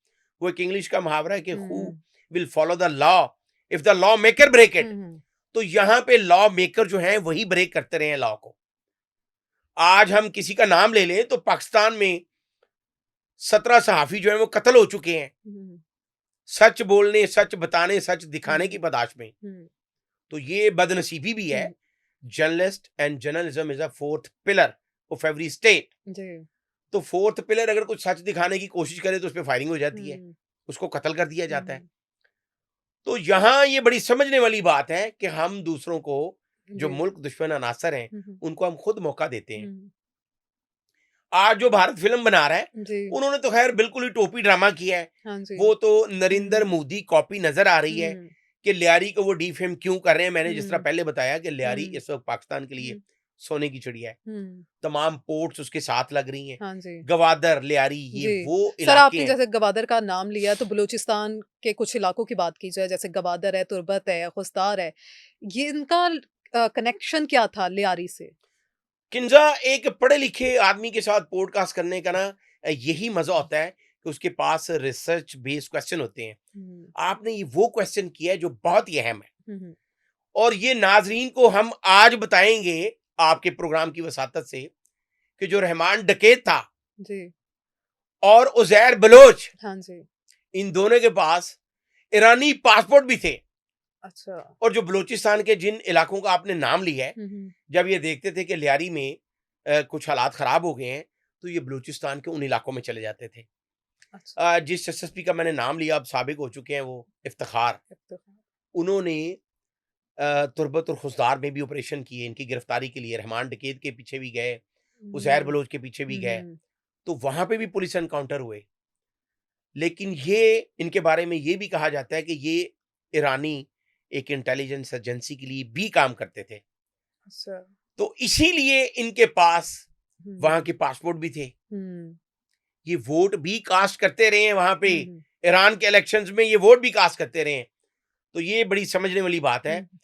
वो एक इंग्लिश का मुहावरा है कि who hmm, will follow the law if the law maker break hmm, it. Hmm, तो यहाँ पे लॉ मेकर जो है वही ब्रेक करते रहे हैं लॉ को। आज हम किसी का नाम ले लें तो पाकिस्तान में 17 सहाफी जो है वो कत्ल हो चुके हैं, हुँ, सच बोलने, सच बताने, सच दिखाने की हुँ, पदाश में। हुँ, तो ये बदनसीबी भी है। Hmm, journalist and journalism is a fourth pillar of every state. जी। तो फोर्थ पिलर अगर कुछ सच दिखाने की कोशिश करे तो उस पर फायरिंग हो जाती है, हुँ, उसको कत्ल कर दिया जाता है। हुँ, तो यहाँ ये बड़ी समझने वाली बात है कि हम दूसरों को, जो जी। मुल्क दुश्मन अनासर हैं, हुँ, हुँ, उनको हम खुद मौका देते हैं। हुँ, आज जो भारत फिल्म बना रहा है, जी। उन्होंने तो खैर बिल्कुल ही टोपी ड्रामा किया है। हाँ जी। वो तो नरेंद्र हुँ, मोदी कॉपी नजर आ रही है हुँ, कि लियारी को वो डिफेम क्यों कर रहे हैं। मैंने जिस तरह हुँ, पहले बताया कि लियारी हुँ, इस वक्त पाकिस्तान के लिए हुँ, सोने की चिड़िया है। हुँ, तमाम पोर्ट्स उसके साथ लग रही हैं। हाँ जी। गवादर, लियारी, ये जी। वो सर, इलाके आपने हैं। जैसे गवादर का नाम लिया तो बलूचिस्तान के कुछ इलाकों की बात की जाए, जैसे गवादर है, तुर्बत है, खुस्तार है। ये इनका कनेक्शन क्या था लियारी से? किंजा, एक पढ़े लिखे आदमी के साथ पॉडकास्ट करने का ना यही मजा होता है कि उसके पास रिसर्च बेस्ड क्वेश्चन होते हैं। हुँ, आपने ये वो क्वेश्चन किया है जो बहुत ही अहम है हुँ, हुँ, और ये नाजरीन को हम आज बताएंगे आपके प्रोग्राम की वसातत से कि जो रहमान डकैत था जी। और उजैर बलोच, हाँ जी। इन दोनों के पास ईरानी पासपोर्ट भी थे। अच्छा। और जो बलूचिस्तान के जिन इलाकों का आपने नाम लिया है, हुँ, हुँ, जब ये देखते थे कि लियारी में कुछ हालात खराब हो गए हैं, तो ये बलूचिस्तान के उन इलाकों में चले जाते थे। अच्छा। जिस एसएसपी का मैंने नाम लिया, अब साबिक हो चुके हैं, वो इफ्तिखार, इफ्तिखार। उन्होंने तुर्बत और खुसदार में भी ऑपरेशन किए इनकी गिरफ्तारी के लिए। रहमान डकैत के पीछे भी गए, उजैर हुँ, बलोच के पीछे भी हुँ, गए। हुँ, तो वहां पे भी पुलिस एनकाउंटर हुए। लेकिन ये, इनके बारे में ये भी कहा जाता है कि ये ईरानी एक इंटेलिजेंस एजेंसी के लिए भी काम करते थे। अच्छा। तो इसीलिए इनके पास वहां हुँ, के पासपोर्ट भी थे। हुँ, ये वोट भी कास्ट करते रहे हैं वहां पे। हुँ, हुँ, ईरान के इलेक्शंस में ये वोट भी कास्ट करते रहे हैं। तो ये बड़ी समझने वाली बात है हुँ,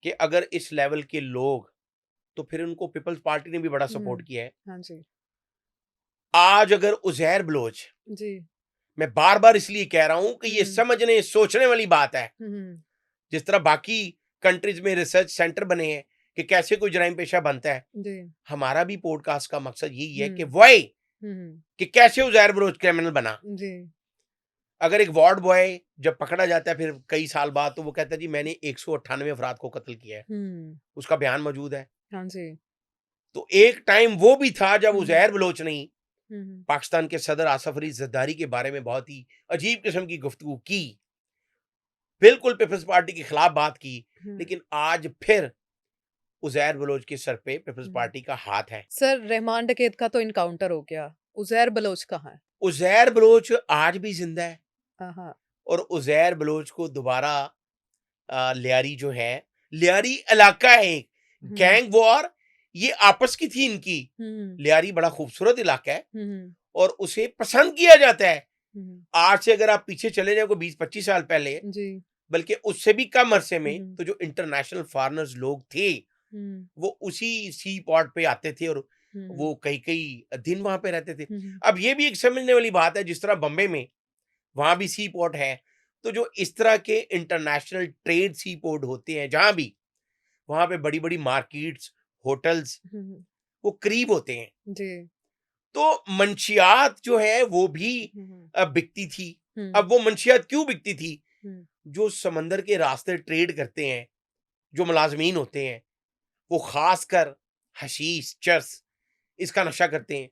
कि अगर इस लेवल के लोग, तो फिर उनको पीपल्स पार्टी ने भी बड़ा सपोर्ट हुँ, किया है। हाँ जी। आज अगर उजैर बलोच, जी। मैं बार बार इसलिए कह रहा हूं कि ये हुँ, समझने सोचने वाली बात है। हुँ, हुँ, जिस तरह बाकी कंट्रीज में रिसर्च सेंटर बने हैं कि कैसे कोई जराइम पेशा बनता है, जी। हमारा भी पॉडकास्ट का मकसद यही है कि हुँ, वाई, हुँ, हुँ, कि कैसे उजैर बलोच क्रिमिनल बना। जी। अगर एक वार्ड बॉय जब पकड़ा जाता है फिर कई साल बाद, तो वो कहता है जी मैंने 198 अफराद को कत्ल किया है, हुँ, उसका बयान मौजूद है। हाँ जी। तो एक टाइम वो भी था जब उज़ैर बलोच ने हम्म, पाकिस्तान के सदर आसिफ अली जरदारी के बारे में बहुत ही अजीब किस्म की गुफ्तगू की, बिल्कुल पीपल्स पार्टी के खिलाफ बात की, हम्म, लेकिन आज फिर उज़ैर बलोच के सर पे पीपल्स हम्म। पार्टी का हाथ है। सर, रहमान डकैत का तो इनकाउंटर हो गया। उज़ैर बलोच कहाँ है? उज़ैर बलोच आज भी जिंदा है हाँ। और उज़ैर बलोच को दोबारा लियारी जो है, लियारी इलाका है एक, हम्म, गैंग वॉर ये आपस की थी इनकी। हम्म, लियारी बड़ा खूबसूरत इलाका है हम्म, और उसे पसंद किया जाता है। हम्म, आज से अगर आप पीछे चले जाओ कोई 20-25 साल पहले, जी। बल्कि उससे भी कम अरसे में, हम्म, तो जो इंटरनेशनल फॉरेनर्स लोग थे हम्म, वो उसी सी पॉट पे आते थे और हम्म, वो कई कई दिन वहां पे रहते थे। हम्म, अब ये भी एक समझने वाली बात है, जिस तरह बम्बे में वहां भी सी पोर्ट है, तो जो इस तरह के इंटरनेशनल ट्रेड सी पोर्ट होते हैं जहां भी, वहां पे बड़ी बड़ी मार्केट्स, होटल्स हम्म, वो करीब होते हैं। जी। तो मंशियात जो है वो भी हम्म, बिकती थी। अब हम्म, वो मंशियात क्यों बिकती थी? हम्म, जो समंदर के रास्ते ट्रेड करते हैं, जो मुलाजमीन होते हैं, वो खासकर हशीश, चर्स, इसका नशा करते हैं।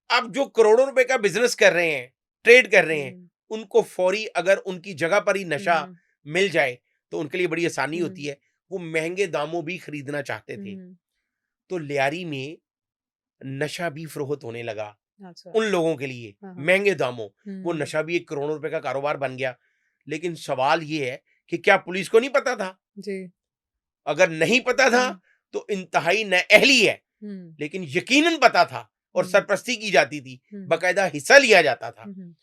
अब जो करोड़ों रुपए का बिजनेस कर रहे हैं, ट्रेड कर रहे हैं, हम्म, उनको फौरी अगर उनकी जगह पर ही नशा हम्म, मिल जाए तो उनके लिए बड़ी आसानी होती हम्म, है। वो महंगे दामों भी खरीदना चाहते थे। हम्म, तो लियारी में नशा भी फरोख्त होने लगा अच्छा। उन लोगों के लिए हाँ, हाँ। महंगे दामों। वो हम्म, नशा भी एक करोड़ों रुपए का कारोबार बन गया। लेकिन सवाल ये है कि क्या पुलिस को नहीं पता था? जी। अगर नहीं पता था हम्म, तो इंतहाई नाअहली है, हम्म, लेकिन यकीनन पता था और हम्म, सरपरस्ती की जाती थी, हम्म, बाकायदा हिस्सा लिया जाता था। हम्म,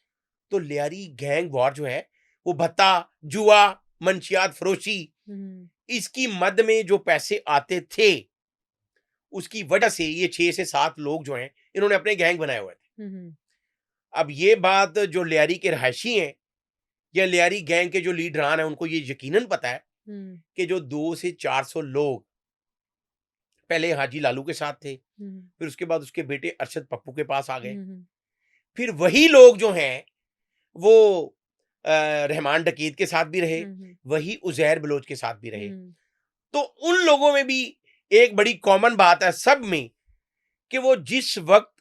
तो लियारी गैंग वॉर जो है वो भत्ता, जुआ, मंशियात फरोशी, हम्म, इसकी मद में जो पैसे आते थे उसकी वजह से ये 6 से 7 लोग जो हैं इन्होंने अपने गैंग बनाए हुए थे। हम्म, अब ये बात जो लियारी के रहायशी हैं या लियारी गैंग के जो लीडरान हैं उनको ये यकीनन पता है हम्म, कि जो 200 से 400 लोग पहले हाजी लालू के साथ थे, हम्म, फिर उसके बाद उसके बेटे अरशद पप्पू के पास आ गए, हम्म, फिर वही लोग जो हैं वो रहमान डकीत के साथ भी रहे, हम्म, वही उज़ैर बलोच के साथ भी रहे। हम्म, तो उन लोगों में भी एक बड़ी कॉमन बात है सब में कि वो जिस वक़्त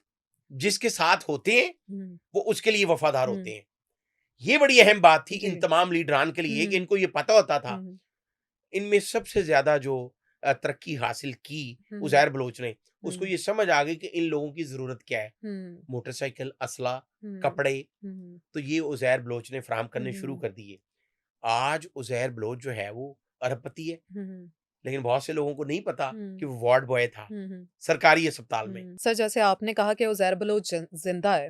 जिसके साथ होते हैं, हम्म, वो उसके लिए वफ़ादार होते हम्म, हैं। ये बड़ी अहम बात थी जी। इन तमाम लीडरान के लिए कि हम्म, इनको ये पता होता था। हम्म, इनमें सबसे ज़्यादा जो तरक्की हासिल की हम्म, उज़ैर बलोच ने, उसको हम्म, ये समझ आ गई कि इन लोगों की ज़रूरत क्या है। हम्म, मोटरसाइकिल, असला, हम्म, कपड़े, हम्म, तो ये उज़ैर बलोच ने फराहम करने शुरू हम्म, कर दिए। आज उज़ैर बलोच जो है वो अरबपति है, हम्म, लेकिन बहुत से लोगों को नहीं पता हम्म, कि वो वार्ड बॉय था, हम्म, सरकारी अस्पताल में। सर, जैसे आपने कहा कि उज़ैर बलोच जिंदा है,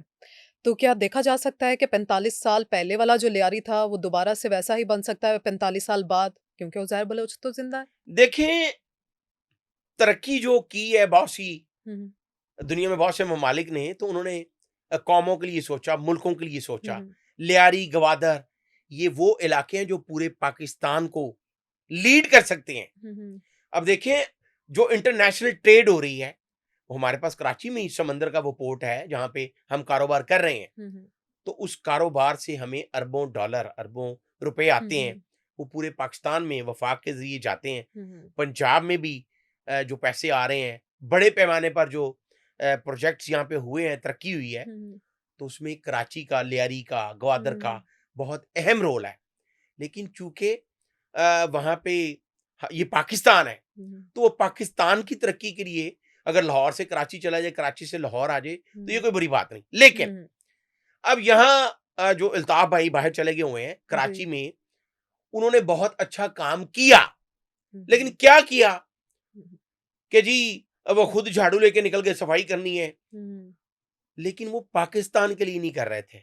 तो क्या देखा जा सकता है कि 45 साल पहले वाला जो लियारी था वो दोबारा से वैसा ही बन सकता है 45 साल बाद, क्योंकि उज़ैर बलोच तो जिंदा है? देखें, तरक्की जो की है बहुत सी हम्म, दुनिया में बहुत से ममालिक ने, तो उन्होंने कौमों के लिए सोचा, मुल्कों के लिए सोचा। हम्म, लियारी, गवादर, ये वो इलाके हैं जो पूरे पाकिस्तान को लीड कर सकते हैं। हम्म, अब देखें, जो इंटरनेशनल ट्रेड हो रही है, वो हमारे पास कराची में ही समंदर का वो पोर्ट है जहाँ पे हम कारोबार कर रहे हैं। हम्म, तो उस कारोबार से हमें अरबों डॉलर, अरबों रुपए आते हैं। हम्म, वो पूरे पाकिस्तान में वफाक के ज़रिए जाते हैं। हम्म, पंजाब में भी जो पैसे आ रहे हैं, बड़े पैमाने पर जो प्रोजेक्ट्स यहाँ पे हुए हैं, तरक्की हुई है, हम्म, तो उसमें कराची का, लियारी का, ग्वादर हम्म, का बहुत अहम रोल है। लेकिन चूँकि वहाँ पे ये पाकिस्तान है, हम्म, तो वो पाकिस्तान की तरक्की के लिए अगर लाहौर से कराची चला जाए, कराची से लाहौर आ जाए, तो ये हम्म, कोई बुरी बात नहीं। लेकिन हम्म, अब यहाँ जो अल्ताफ भाई बाहर चले गए हुए हैं जी। कराची में, उन्होंने बहुत अच्छा काम किया। लेकिन हम्म, क्या किया हम्म, कि जी वो खुद झाड़ू लेके निकल गए, सफाई करनी है, हम्म, लेकिन वो पाकिस्तान के लिए नहीं कर रहे थे।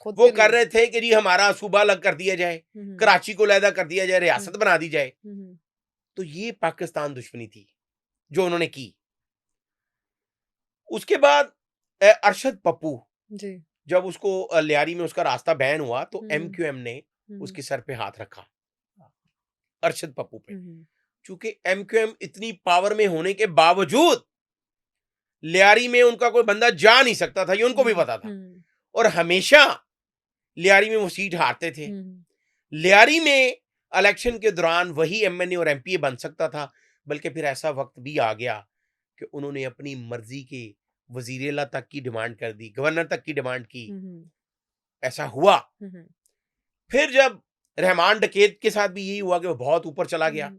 खुद वो के कर लिए। रहे थे कि जी हमारा सूबा अलग कर दिया जाए, हम्म, कराची को अलहदा कर दिया जाए, हम्म, रियासत बना दी जाए। हम्म, तो ये पाकिस्तान दुश्मनी थी जो उन्होंने की। उसके बाद अरशद पप्पू, जी। जब उसको लियारी में उसका रास्ता बैन हुआ तो हम्म, एमक्यूएम ने हम्म, उसके सर पे हाथ रखा, अरशद पप्पू पे। हम्म, चूंकि एमक्यूएम इतनी पावर में होने के बावजूद लियारी में उनका कोई बंदा जा नहीं सकता था, ये उनको भी हम्म, पता था। हम्म, और हमेशा लियारी में वो सीट हारते थे। हम्म, लियारी में इलेक्शन के दौरान वही एमएनए और एमपीए बन सकता था, बल्कि फिर ऐसा वक्त भी आ गया कि उन्होंने अपनी मर्जी के वजीर तक की डिमांड कर दी, गवर्नर तक की डिमांड की। ऐसा हुआ। फिर जब रहमान डकैत के साथ भी यही हुआ कि वो बहुत ऊपर चला गया।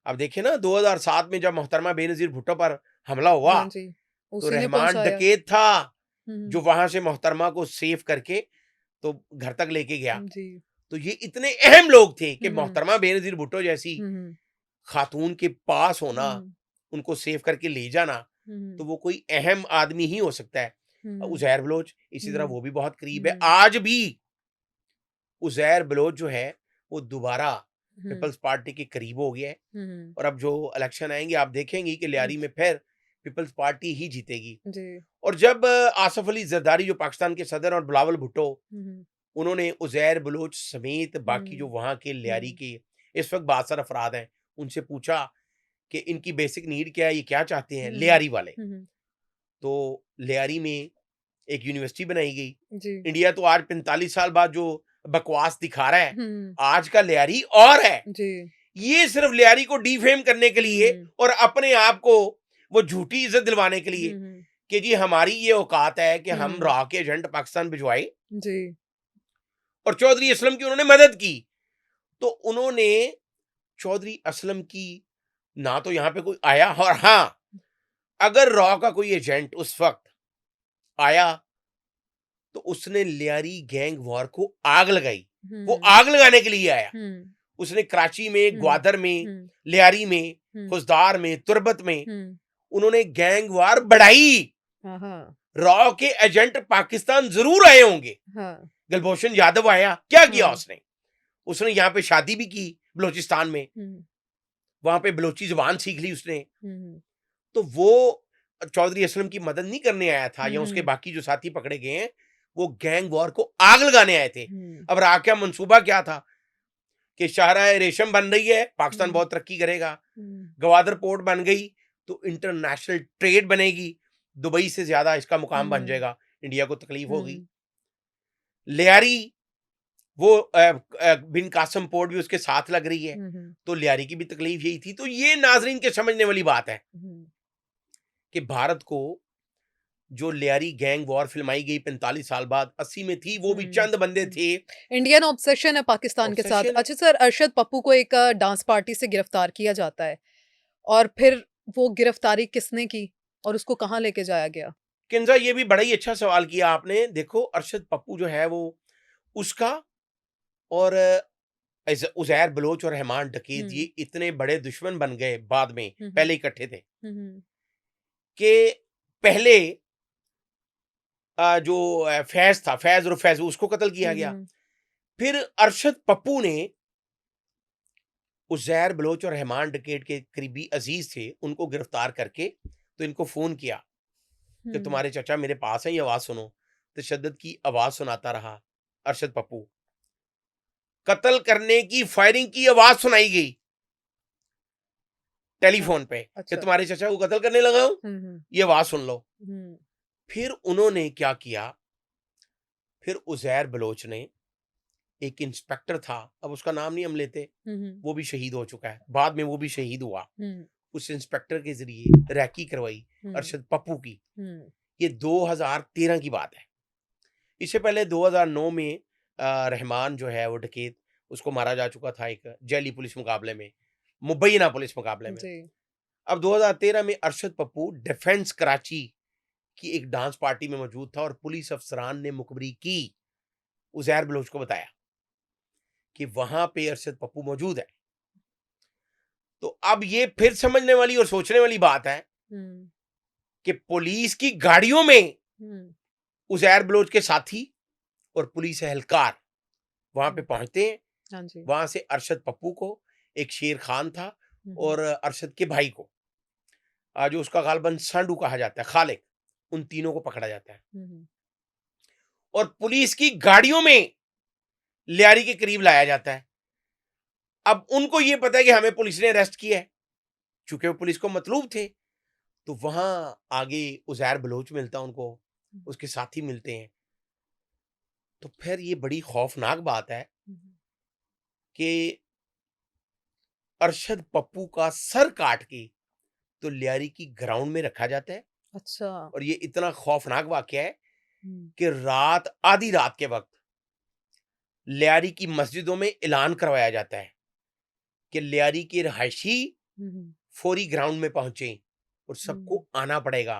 अब देखिए ना, 2007 में जब मोहतरमा बेनजीर भुट्टो पर हमला हुआ, हाँ जी, तो उसी ने रहमान पहुंचाया। डकैत था हम्म, जो वहां से मोहतरमा को सेव करके तो घर तक लेके गया। जी। तो ये इतने अहम लोग थे कि हम्म, मोहतरमा बेनजीर भुट्टो जैसी हम्म, खातून के पास होना, हम्म, उनको सेव करके ले जाना, तो हम्म, वो कोई अहम आदमी ही हो सकता है। हम्म, उजैर बलोच इसी तरह हम्म, वो भी बहुत करीब है। हम्म, आज भी उजैर बलोच जो है वो दोबारा हम्म, पीपल्स पार्टी के करीब हो गया है। हम्म, और अब जो इलेक्शन आएंगे आप देखेंगे कि लियारी में फिर पीपल्स पार्टी ही जीतेगी। जी। और जब आसफ अली जरदारी जो पाकिस्तान के सदर और बिलावल भुट्टो, हम्म, उन्होंने उजैर बलोच समेत बाकी जो हम्म, वहां के लियारी हम्म, के इस वक्त बासर अफराद हैं, उनसे पूछा कि इनकी बेसिक नीड क्या है, ये क्या चाहते हैं हम्म, लियारी वाले। हम्म, तो लियारी में एक यूनिवर्सिटी बनाई गई। जी। इंडिया तो आज 45 साल बाद जो बकवास दिखा रहा है, हम्म, आज का लियारी और है। जी। ये सिर्फ लियारी को डिफेम करने के लिए हम्म, और अपने आप को वो झूठी इज्जत दिलवाने के लिए हम्म, कि जी हमारी ये औकात है कि हम हम्म, रॉ के एजेंट पाकिस्तान भिजवाए। जी। और चौधरी असलम की उन्होंने मदद की। तो उन्होंने चौधरी असलम की ना तो यहां पे कोई आया, और हां, अगर रॉ का कोई एजेंट उस वक्त आया तो उसने लियारी गैंग वॉर को आग लगाई। वो हम्म, आग लगाने के लिए आया। हम्म, उसने कराची में, हम्म, ग्वादर में, हम्म, लियारी में, हम्म, खुजदार में, तुरबत में हम्म, उन्होंने गैंग वार बढ़ाई। हाँ, हाँ, रॉ के एजेंट पाकिस्तान जरूर आए होंगे। हाँ, गुलभूषण यादव आया, क्या किया हाँ, उसने? उसने यहाँ पे शादी भी की बलोचिस्तान में, हम्म, वहां पे बलोची जुबान सीख ली उसने। हम्म, तो वो चौधरी असलम की मदद नहीं करने आया था, या उसके हम्म, बाकी जो साथी पकड़े गए हैं वो गैंग वॉर को आग लगाने आए थे। हम्म, अब रहा क्या मंसूबा क्या था कि शाहराह रेशम बन रही है, पाकिस्तान हम्म, बहुत तरक्की करेगा। हम्म, गवादर पोर्ट बन गई तो इंटरनेशनल ट्रेड बनेगी, दुबई से ज्यादा इसका मुकाम बन हम्म, जाएगा, इंडिया को तकलीफ होगी। हम्म, लियारी वो बिन कासम पोर्ट भी उसके साथ लग रही है, हम्म, तो लियारी की भी तकलीफ यही थी। तो ये नाजरीन के समझने वाली बात है हम्म, कि भारत को जो लियारी गैंग वॉर फिल्माई गई 45 साल बाद 80 में थी, वो भी हम्म, चंद बंदे हम्म। थे। इंडियन ऑब्सेशन है पाकिस्तान के साथ। ऑब्सेशन है। अच्छा सर, अरशद पप्पू को एक डांस पार्टी से गिरफ्तार किया जाता है, और फिर वो गिरफ्तारी किसने की और उसको कहाँ लेके जाया गया? किंजा, ये भी बड़ा ही अच्छा सवाल किया आपने। देखो, अरशद पप्पू जो है वो उसका और उजैर बलोच और रहमान डकैत ये हुँ, इतने बड़े दुश्मन बन गए बाद में, हुँ, हुँ, पहले इकट्ठे थे, हुँ, हुँ, कि पहले जो फैज था, फैज और फैज, उसको कत्ल किया हुँ, गया। हुँ, फिर अरशद पप्पू ने उजैर बलोच और रहमान डकैत के करीबी अजीज थे, उनको गिरफ्तार करके तो इनको फोन किया कि हुँ, तुम्हारे चचा मेरे पास है, ये आवाज सुनो। तशद्दुद की आवाज सुनाता रहा अरशद पप्पू। कत्ल करने की, फायरिंग की आवाज सुनाई गई हाँ, टेलीफोन पे कि अच्छा। तुम्हारे चचा को कत्ल करने लगा हूं, हुँ, हुँ, ये आवाज सुन लो। हुँ, फिर उन्होंने क्या किया, फिर उजैर बलोच ने, एक इंस्पेक्टर था, अब उसका नाम नहीं हम लेते, हुँ, हुँ, वो भी शहीद हो चुका है, बाद में वो भी शहीद हुआ। हुँ, उस इंस्पेक्टर के जरिए रैकी करवाई हुँ, अरशद पप्पू की। हुँ, ये 2013 की बात है। इससे पहले 2009 में रहमान जो है वो डकैत, उसको मारा जा चुका था एक जैली पुलिस मुकाबले में, मुबैना पुलिस मुकाबले में। जी। अब 2013 में अरशद पप्पू डिफेंस कराची की एक डांस पार्टी में मौजूद था और पुलिस अफसरान ने मुखबरी की, उजैर बलोच को बताया कि वहां पे अरशद पप्पू मौजूद है। तो अब ये फिर समझने वाली और सोचने वाली बात है हुँ, कि पुलिस की गाड़ियों में हुँ, उजैर बलोच के साथी और पुलिस एहलकार वहां पे हुँ, पहुंचते हैं। हाँ जी। वहां से अरशद पप्पू को, एक शेर खान था, हुँ, हुँ, और अरशद के भाई को, जो उसका गालबन सांडू कहा जाता है, खालिक, उन तीनों को पकड़ा जाता है हुँ, हुँ, और पुलिस की गाड़ियों में लियारी के करीब लाया जाता है। अब उनको ये पता है कि हमें पुलिस ने अरेस्ट किया है, चूंकि वो पुलिस को मतलूब थे। तो वहां आगे उजैर बलोच मिलता है उनको, हुँ, उसके साथी मिलते हैं। तो फिर ये बड़ी खौफनाक बात है हुँ, कि अरशद पप्पू का सर काट के तो लियारी की ग्राउंड में रखा जाता है। अच्छा। और ये इतना खौफनाक वाकया है हम्म, कि आधी रात के वक्त लियारी की मस्जिदों में ऐलान करवाया जाता है कि लियारी के रहायशी हम्म, फौरी ग्राउंड में पहुंचे और हम्म, सबको आना पड़ेगा,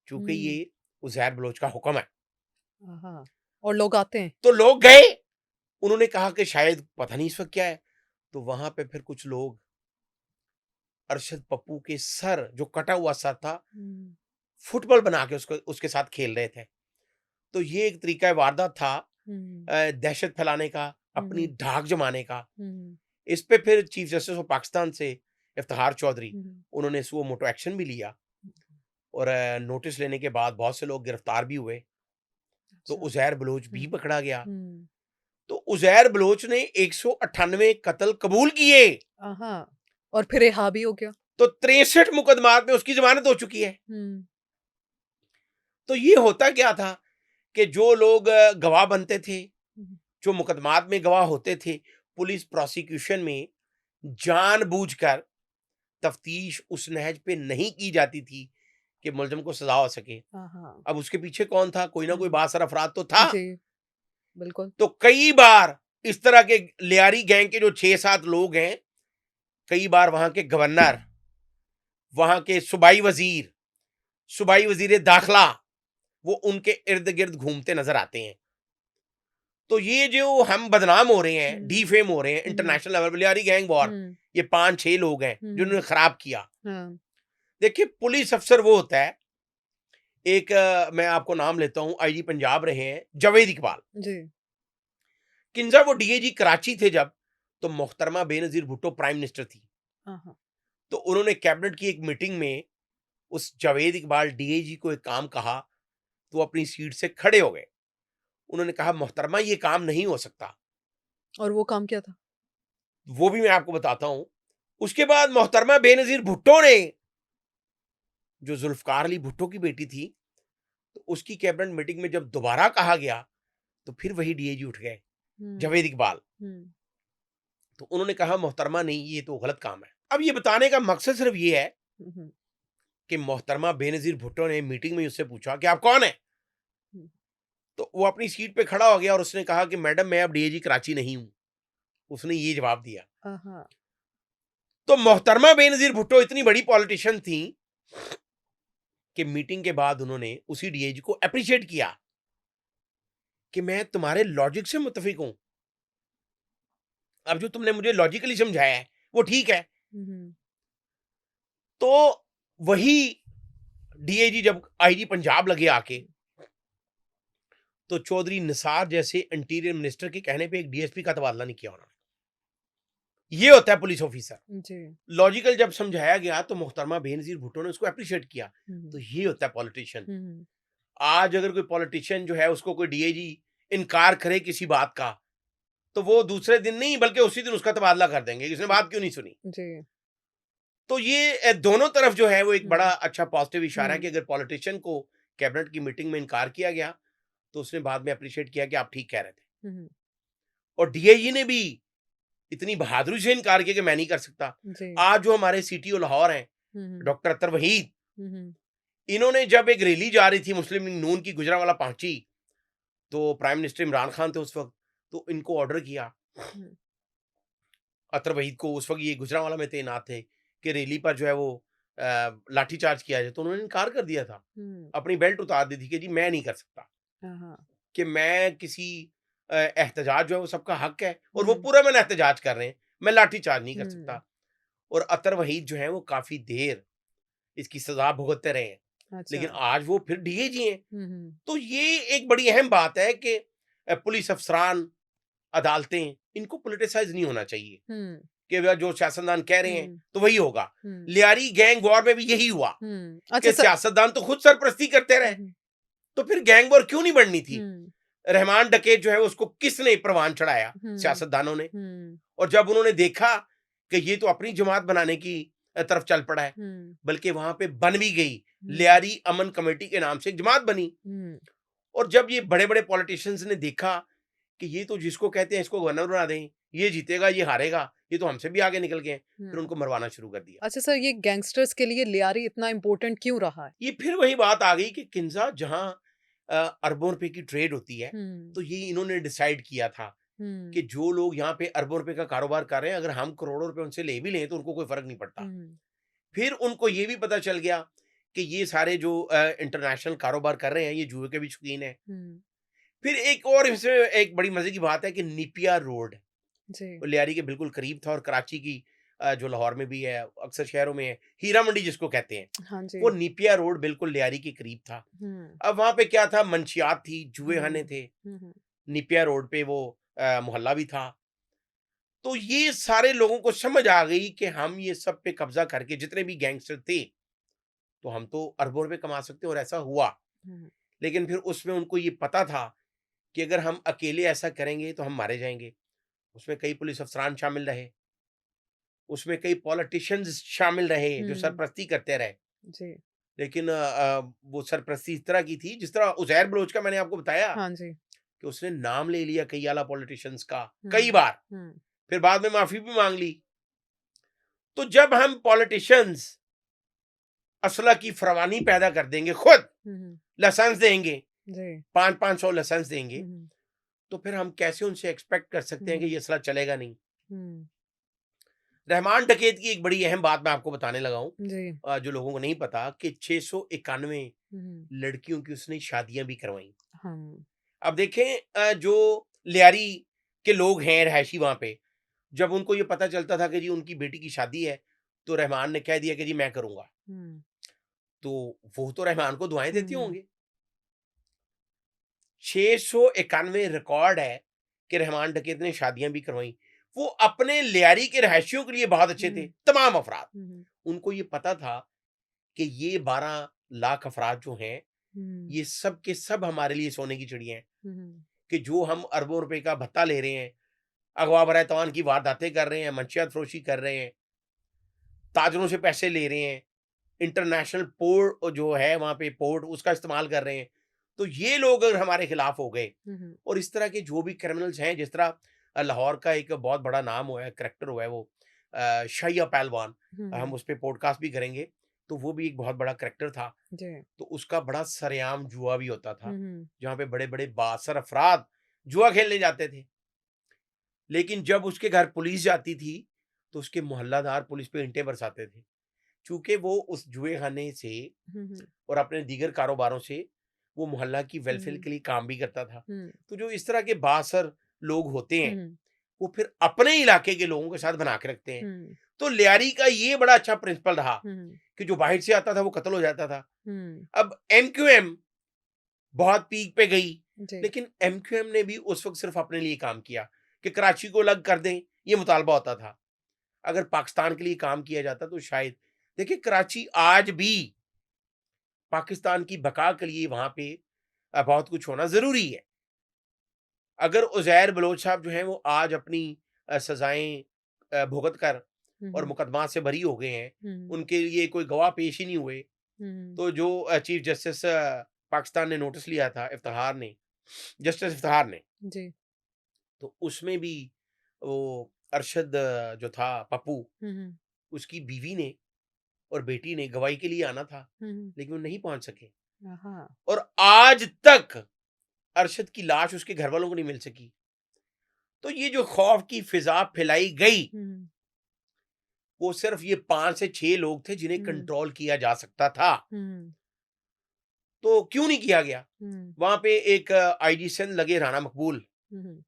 क्योंकि हम्म, ये उज़ैर बलोच का हुक्म है। हाँ। और लोग आते हैं। तो लोग गए, उन्होंने कहा कि शायद पता नहीं इस वक्त क्या है। तो वहां पे फिर कुछ लोग अरशद पप्पू के सर, जो कटा हुआ सर था, हम्म, फुटबॉल बना के उसको उसके साथ खेल रहे थे। तो ये एक तरीका वारदात था हम्म, दहशत फैलाने का, अपनी हम्म, धाक जमाने का। हम्म, इस पे फिर चीफ जस्टिस ऑफ पाकिस्तान से इफ्तिखार चौधरी, हम्म, उन्होंने सुओ मोटो एक्शन भी लिया और नोटिस लेने के बाद बहुत से लोग गिरफ्तार भी हुए। तो अच्छा। उज़ैर बलोच भी हम्म, पकड़ा गया। हम्म, तो उज़ैर बलोच ने 198 कत्ल कबूल किए। हाँ। और फिर रिहा भी हो गया। तो 63 मुकदमात में उसकी जमानत हो चुकी है। हम्म, तो ये होता क्या था कि जो लोग गवाह बनते थे, हम्म, जो मुकदमात में गवाह होते थे, पुलिस प्रोसिक्यूशन में जानबूझकर तफ्तीश उस नहज पे नहीं की जाती थी कि मुलज़िम को सज़ा हो सके। हाँ। अब उसके पीछे कौन था? कोई ना कोई हम्म, बासर अफराद तो था। जी, बिल्कुल। तो कई बार इस तरह के लियारी गैंग के जो 6-7 लोग हैं, कई बार वहां के गवर्नर, वहां के सूबाई वजीर दाखिला, वो उनके इर्द-गिर्द घूमते नजर आते हैं। तो ये जो हम बदनाम हो रहे हैं, हम्म, डीफेम हो रहे हैं हम्म, इंटरनेशनल लेवल पे, लियारी गैंग वॉर, हम्म, ये 5-6 लोग हैं जिन्होंने खराब किया। हाँ, देखिए, पुलिस अफसर वो होता है, एक मैं आपको नाम लेता हूं, आईजी पंजाब रहे हैं जावेद इकबाल। जी, किंजा वो डीएजी कराची थे जब, तो मोहतरमा बेनजीर भुट्टो प्राइम मिनिस्टर थी। हाँ, तो उन्होंने कैबिनेट की एक मीटिंग में उस जावेद इकबाल डीएजी को एक काम कहा, तो वो अपनी सीट से खड़े हो गए। उन्होंने कहा, मोहतरमा ये काम नहीं हो सकता। और वो काम क्या था? वो भी मैं आपको बताता हूं। उसके बाद मोहतरमा बेनजीर भुट्टो ने, जो जुल्फकार अली भुट्टो की बेटी थी, तो उसकी कैबिनेट मीटिंग में जब दोबारा कहा गया, तो फिर वही डीएजी उठ गए, हुँ, जावेद इकबाल। हुँ, तो उन्होंने कहा, मोहतरमा नहीं, ये तो गलत काम है। अब ये बताने का मकसद सिर्फ ये है हुँ, हुँ, कि मोहतरमा बेनजीर भुट्टो ने मीटिंग में उससे पूछा कि आप कौन है। हुँ, तो वो अपनी सीट पे खड़ा हो गया और उसने कहा कि मैडम, मैं अब डीएजी कराची नहीं हूं। उसने ये जवाब दिया। हाँ, तो मोहतरमा बेनजीर भुट्टो इतनी बड़ी पॉलिटिशियन थी कि मीटिंग के बाद उन्होंने उसी डीएजी को अप्रिशिएट किया कि मैं तुम्हारे लॉजिक से मुत्तफिक हूं। अब जो तुमने मुझे लॉजिकली समझाया है वो ठीक है। हुँ, हुँ, तो वही डीएजी जब आईजी पंजाब लगे आके, तो चौधरी निसार जैसे इंटीरियर मिनिस्टर के कहने पे एक डीएसपी का तबादला नहीं किया उन्होंने। ये होता है पुलिस ऑफिसर। जी, लॉजिकल जब समझाया गया तो मोहतरमा बेनजीर भुट्टो ने उसको अप्रिशिएट किया। हुँ, तो ये होता है पॉलिटिशियन। हुँ, हुँ, आज अगर कोई पॉलिटिशियन जो है उसको कोई डीएजी इनकार करे किसी बात का, तो वो दूसरे दिन नहीं बल्कि उसी दिन उसका तबादला कर देंगे, इसने बात क्यों नहीं सुनी। जी, तो ये दोनों तरफ जो है वो एक बड़ा हुँ, अच्छा पॉजिटिव इशारा है कि हुँ, अगर पॉलिटिशियन को कैबिनेट की मीटिंग में इनकार किया गया, तो उसने बाद में अप्रिशिएट किया कि आप ठीक कह रहे थे। हुँ, हुँ, और डीआईजी ने भी इतनी बहादुरी से इनकार किया कि मैं नहीं कर सकता। जी, आज जो हमारे सीटीओ लाहौर हैं, हुँ, हुँ, डॉक्टर अतर वहीद, हुँ, हुँ, इन्होंने जब एक रैली जा रही थी मुस्लिम लीग नून की, गुजरांवाला पहुंची, तो प्राइम मिनिस्टर इमरान खान थे उस वक्त, तो इनको ऑर्डर किया, हुँ, अतर वहीद को, उस वक्त ये गुजरांवाला में तैनात थे, कि रैली पर जो है वो लाठीचार्ज किया जाए। तो उन्होंने इनकार कर दिया था, हुँ, अपनी बेल्ट उतार दी थी कि जी मैं नहीं कर सकता, हाँ, कि मैं किसी एहतजाज जो है वो सबका हक है और वो हुँ, पूरा मैंने एहतजाज कर रहे हैं, मैं लाठीचार्ज नहीं कर हुँ, सकता। और अतर वहीद जो है वो काफी देर इसकी सजा भुगतते रहे हैं, अच्छा, लेकिन आज वो फिर डीएजी हैं। हुँ, हुँ, तो ये एक बड़ी अहम बात है कि पुलिस अफसरान, अदालतें, इनको पॉलिटिसाइज नहीं होना चाहिए हुँ, कि वह जो सियासतदान कह रहे हैं हुँ, तो वही होगा। हुँ, लियारी गैंग वॉर में भी यही हुआ अच्छा कि सर। सियासतदान तो खुद सरपरस्ती करते हुँ, रहे, हुँ, तो फिर गैंग वॉर क्यों नहीं बढ़नी थी। हुँ, रहमान डकैत जो है उसको किसने परवान चढ़ाया? हुँ, सियासतदानों ने। हुँ, और जब उन्होंने देखा कि ये तो अपनी जमात बनाने की तरफ चल पड़ा है, हुँ, बल्कि वहां पे बन भी गई, हुँ, लियारी अमन कमेटी के नाम से एक जमात बनी। हुँ, और जब ये बड़े बड़े पॉलिटिशियंस ने देखा कि ये तो जिसको कहते हैं इसको गवर्नर बना दें, ये जीतेगा ये हारेगा, ये तो हमसे भी आगे निकल गए हैं। फिर उनको मरवाना शुरू कर दिया। अच्छा सर, ये गैंगस्टर्स के लिए लियारी इतना इम्पोर्टेंट क्यों रहा है? ये फिर वही बात आ गई कि किन्जा जहां अरबों रुपए की ट्रेड होती है, हम्म। तो ये इन्होंने डिसाइड किया था कि जो लोग यहाँ पे अरबों रुपए का कारोबार कर रहे हैं, अगर हम करोड़ों रुपए उनसे ले भी लें तो उनको कोई फर्क नहीं पड़ता। हम्म। फिर उनको ये भी पता चल गया कि ये सारे जो इंटरनेशनल कारोबार कर रहे हैं, ये जुए के भी शौकीन है। हम्म। फिर एक और इसमें एक बड़ी मजे की बात है कि निपिया रोड जी। वो लियारी के बिल्कुल करीब था, और कराची की जो लाहौर में भी है, अक्सर शहरों में है, हीरा मंडी जिसको कहते हैं, हाँ जी। वो निपिया रोड बिल्कुल लियारी के करीब था। हम्म। अब वहां पे क्या था, मंशियात थी, जुए खाने हम्म। थे, हम्म। निपिया रोड पे वो मोहल्ला भी था। तो ये सारे लोगों को समझ आ गई कि हम ये सब पे कब्जा करके जितने भी गैंगस्टर थे, तो हम तो अरबों रुपए कमा सकते हैं, और ऐसा हुआ। हम्म। लेकिन फिर उसमें उनको ये पता था कि अगर हम अकेले ऐसा करेंगे तो हम मारे जाएंगे। उसमें कई पुलिस अफसरान शामिल रहे, उसमें कई पॉलिटिशियंस शामिल रहे जो हम्म। सरपरस्ती करते रहे। जी। लेकिन वो सरपरस्ती इस तरह की थी जिस तरह उज़ैर बलोच का मैंने आपको बताया हाँ जी। कि उसने नाम ले लिया कई आला पॉलिटिशियंस का कई हम्म। बार, हम्म। फिर बाद में माफी भी मांग ली। तो जब हम पॉलिटिशियंस असला की फरवानी पैदा कर देंगे, खुद हम्म। लाइसेंस देंगे, जी। 500 लाइसेंस देंगे, हम्म। तो फिर हम कैसे उनसे एक्सपेक्ट कर सकते हैं कि हम्म। ये असला चलेगा नहीं। हम्म। रहमान डकैत की एक बड़ी अहम बात मैं आपको बताने लगा हूं, जी। जो लोगों को नहीं पता कि 691 हम्म। लड़कियों की उसने शादियां भी करवाई। हम। अब देखें, जो लियारी के लोग हैं रहायशी वहां पे, जब उनको ये पता चलता था कि जी उनकी बेटी की शादी है, तो रहमान ने कह दिया कि जी मैं करूंगा। हम्म। तो वो तो रहमान को दुआएं देती हम्म। होंगे। 691 रिकॉर्ड है कि रहमान डकैत ने शादियां भी करवाई। वो अपने लियारी के रहायशियों के लिए बहुत अच्छे थे, हम्म। तमाम अफराद। हम्म। उनको ये पता था कि ये 12 लाख अफराद जो हैं, हम्म। ये सब के सब हमारे लिए सोने की चिड़िया हैं। हम्म। कि जो हम अरबों रुपए का भत्ता ले रहे हैं, अगवा बराए तवान की वारदातें कर रहे हैं, मंशियात फरोशी कर रहे हैं, ताजरों से पैसे ले रहे हैं, इंटरनेशनल पोर्ट जो है वहाँ पे पोर्ट उसका इस्तेमाल कर रहे हैं। तो ये लोग अगर हमारे खिलाफ हो गए, हम्म। और इस तरह के जो भी क्रिमिनल्स हैं, जिस तरह लाहौर का एक बहुत बड़ा नाम हुआ है, करैक्टर हुआ है वो शाहिया पहलवान, हम हम्म। उस पे पॉडकास्ट भी करेंगे। तो वो भी एक बहुत बड़ा करैक्टर था। जी। तो उसका बड़ा सरेआम जुआ भी होता था, हम्म। जहाँ पे बड़े-बड़े बाअसर अफराद जुआ खेलने जाते थे। लेकिन जब उसके घर पुलिस जाती थी, तो उसके मोहल्लादार पुलिस पे ईंटें बरसाते थे। चूँकि वो उस जुए खाने से हम्म। और अपने दीगर कारोबारों से वो मोहल्ला की वेलफेयर हम्म। के लिए काम भी करता था। हम्म। तो जो इस तरह के बाअसर लोग होते हैं, हम्म। वो फिर अपने इलाके के लोगों के साथ बना के रखते हैं। हम्म। तो लियारी का ये बड़ा अच्छा प्रिंसिपल रहा हम्म। कि जो बाहर से आता था वो कत्ल हो जाता था। हम्म। अब एमक्यूएम बहुत पीक पे गई, जी। लेकिन एमक्यूएम ने भी उस वक़्त सिर्फ अपने लिए काम किया कि कराची को अलग कर दें, ये मुतालबा होता था। अगर पाकिस्तान के लिए काम किया जाता तो शायद, देखिए कराची आज भी पाकिस्तान की बका के लिए वहाँ पे बहुत कुछ होना ज़रूरी है। अगर उज़ैर बलोच साहब जो हैं वो आज अपनी सज़ाएँ भुगत कर और हम्म। मुकदमा से बरी हो गए हैं, हम्म। उनके लिए कोई गवाह पेश ही नहीं हुए, हम्म। तो जो चीफ जस्टिस पाकिस्तान ने नोटिस लिया था, इफ्तिखार ने, जस्टिस इफ्तिखार ने, जी। तो उसमें भी वो अरशद जो था पप्पू, हम्म। उसकी बीवी ने और बेटी ने गवाही के लिए आना था, हम्म। लेकिन वो नहीं पहुँच सके। हाँ। और आज तक अरशद की लाश उसके घरवालों को नहीं मिल सकी। तो ये जो खौफ की फ़िज़ा फैलाई गई, हम्म। वो सिर्फ़ ये 5 से 6 लोग थे जिन्हें हम्म। कंट्रोल किया जा सकता था। हम्म। तो क्यों नहीं किया गया? हम्म। वहाँ पे एक आईजी सिंध लगे राना मकबूल, हम्म।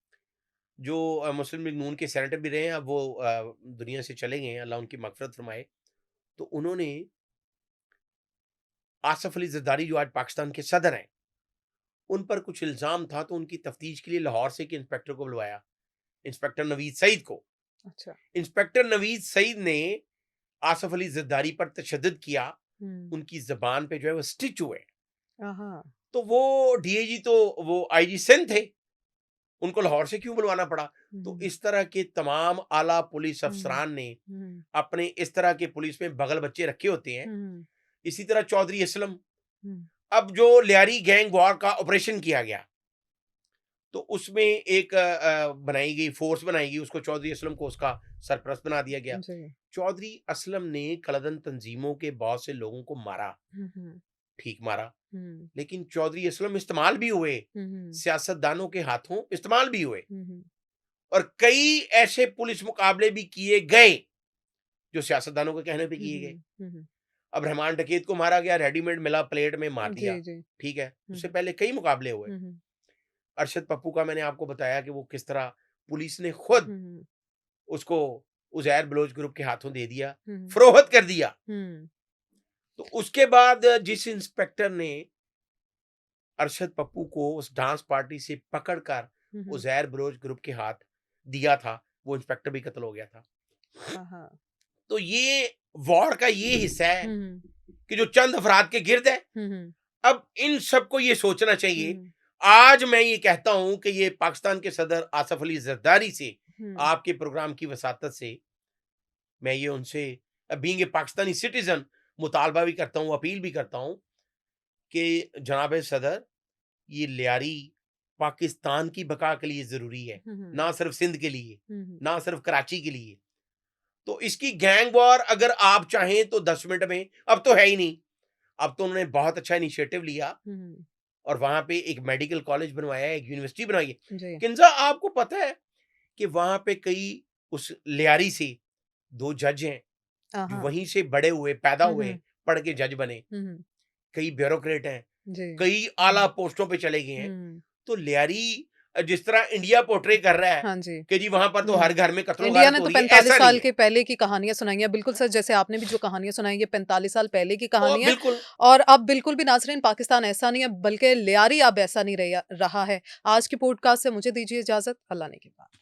जो मुस्लिम लीग नून के सेनेटर भी रहे हैं, अब वो दुनिया से चले गए हैं, अल्लाह उनकी मग़फ़िरत फ़रमाए। तो उन्होंने आसिफ अली ज़रदारी जो आज पाकिस्तान के सदर हैं, उन पर कुछ इल्ज़ाम था, तो उनकी तफ्तीश के लिए लाहौर से एक इंस्पेक्टर को बुलवाया, इंस्पेक्टर नवीद सईद को। अच्छा। इंस्पेक्टर नवीद सईद ने आसिफ अली ज़रदारी पर तशद्दुद किया, हम्म। उनकी ज़बान पे जो है वो स्टिच हुए। हाँ। तो वो डीआईजी तो वो आईजी सिंध थे, उनको लाहौर से क्यों बुलवाना पड़ा? तो हम्म। इस तरह के तमाम आला पुलिस हम्म। अफ़सरान ने हम्म। अपने इस तरह के पुलिस में बगल बच्चे रखे होते हैं। हम्म। इसी तरह चौधरी असलम, हम्म। अब जो लियारी गैंग वॉर का ऑपरेशन किया गया, तो उसमें एक बनाई गई फोर्स बनाई गई, उसको चौधरी असलम को उसका सरपरस्त बना दिया गया। जी। चौधरी असलम ने कलदन तंजीमों के बहुत से लोगों को मारा, हुँ। ठीक मारा, हुँ। लेकिन चौधरी असलम इस्तेमाल भी हुए, हुँ। सियासतदानों के हाथों इस्तेमाल भी हुए, हुँ। और कई ऐसे पुलिस मुकाबले भी किए गए जो सियासतदानों के कहने पे हुँ, किए गए। हुँ। हुँ। अब रहमान डकैत को मारा गया, रेडीमेड मिला, प्लेट में मार जी, दिया, जी। ठीक है। हुँ, उससे हुँ। पहले कई मुकाबले हुए। हुँ, हुँ। अरशद पप्पू का मैंने आपको बताया कि वो किस तरह पुलिस ने खुद हुँ। उसको उज़ैर बलोच ग्रुप के हाथों दे दिया, हुँ। फ़रोख्त कर दिया। हुँ। तो उसके बाद जिस इंस्पेक्टर ने अरशद पप्पू को उस डांस पार्टी से पकड़कर हुँ, हुँ। उज़ैर बलोच ग्रुप के हाथ दिया था, वो इंस्पेक्टर भी कत्ल हो गया था। हाँ, हाँ। तो ये वॉर का ये हिस्सा है हुँ, हुँ। कि जो चंद अफराद के गिर्द है। हुँ, हुँ। अब इन सबको ये सोचना हुँ, चाहिए। हुँ। आज मैं ये कहता हूं कि ये पाकिस्तान के सदर आसफ अली जरदारी से, हुँ। आपके प्रोग्राम की वसातत से, मैं ये उनसे बीइंग ए पाकिस्तानी सिटीजन मुतालबा भी करता हूं, अपील भी करता हूं कि जनाब सदर, ये लियारी पाकिस्तान की बका के लिए जरूरी है, हुँ, हुँ। ना सिर्फ सिंध के लिए, हुँ, हुँ। ना सिर्फ कराची के लिए। तो इसकी गैंग वॉर अगर आप चाहें तो 10 मिनट में, अब तो है ही नहीं, अब तो उन्होंने बहुत अच्छा इनिशिएटिव लिया हुँ, हुँ। और वहां पे एक मेडिकल कॉलेज बनवाया है, एक यूनिवर्सिटी बनाई है। जी। किंजा, आपको पता है कि वहां पे कई उस लियारी से 2 जज हैं जो हाँ। वहीं से बड़े हुए, पैदा हुँ, हुए, हुँ। पढ़ के जज बने। हुँ, हुँ। कई ब्यूरोक्रेट हैं, जी। कई आला हुँ। पोस्टों पे चले गए हैं। हुँ। तो लियारी जिस तरह इंडिया पोर्ट्रे कर रहा है हाँ जी। कि जी वहां पर तो हर हुँ। घर में कत्लो इंडिया गारत ने हो तो रही है, 45 ऐसा नहीं साल है। के पहले की कहानियाँ सुनाई हैं। बिल्कुल सर, जैसे आपने भी जो कहानियाँ सुनाई, ये 45 साल पहले की तो कहानी है। बिल्कुल और अब बिल्कुल भी नाज़रीन पाकिस्तान ऐसा नहीं है, बल्कि लियारी अब ऐसा नहीं रहा है। आज की पॉडकास्ट से मुझे दीजिए इजाज़त। अल्लाह ने के बाद।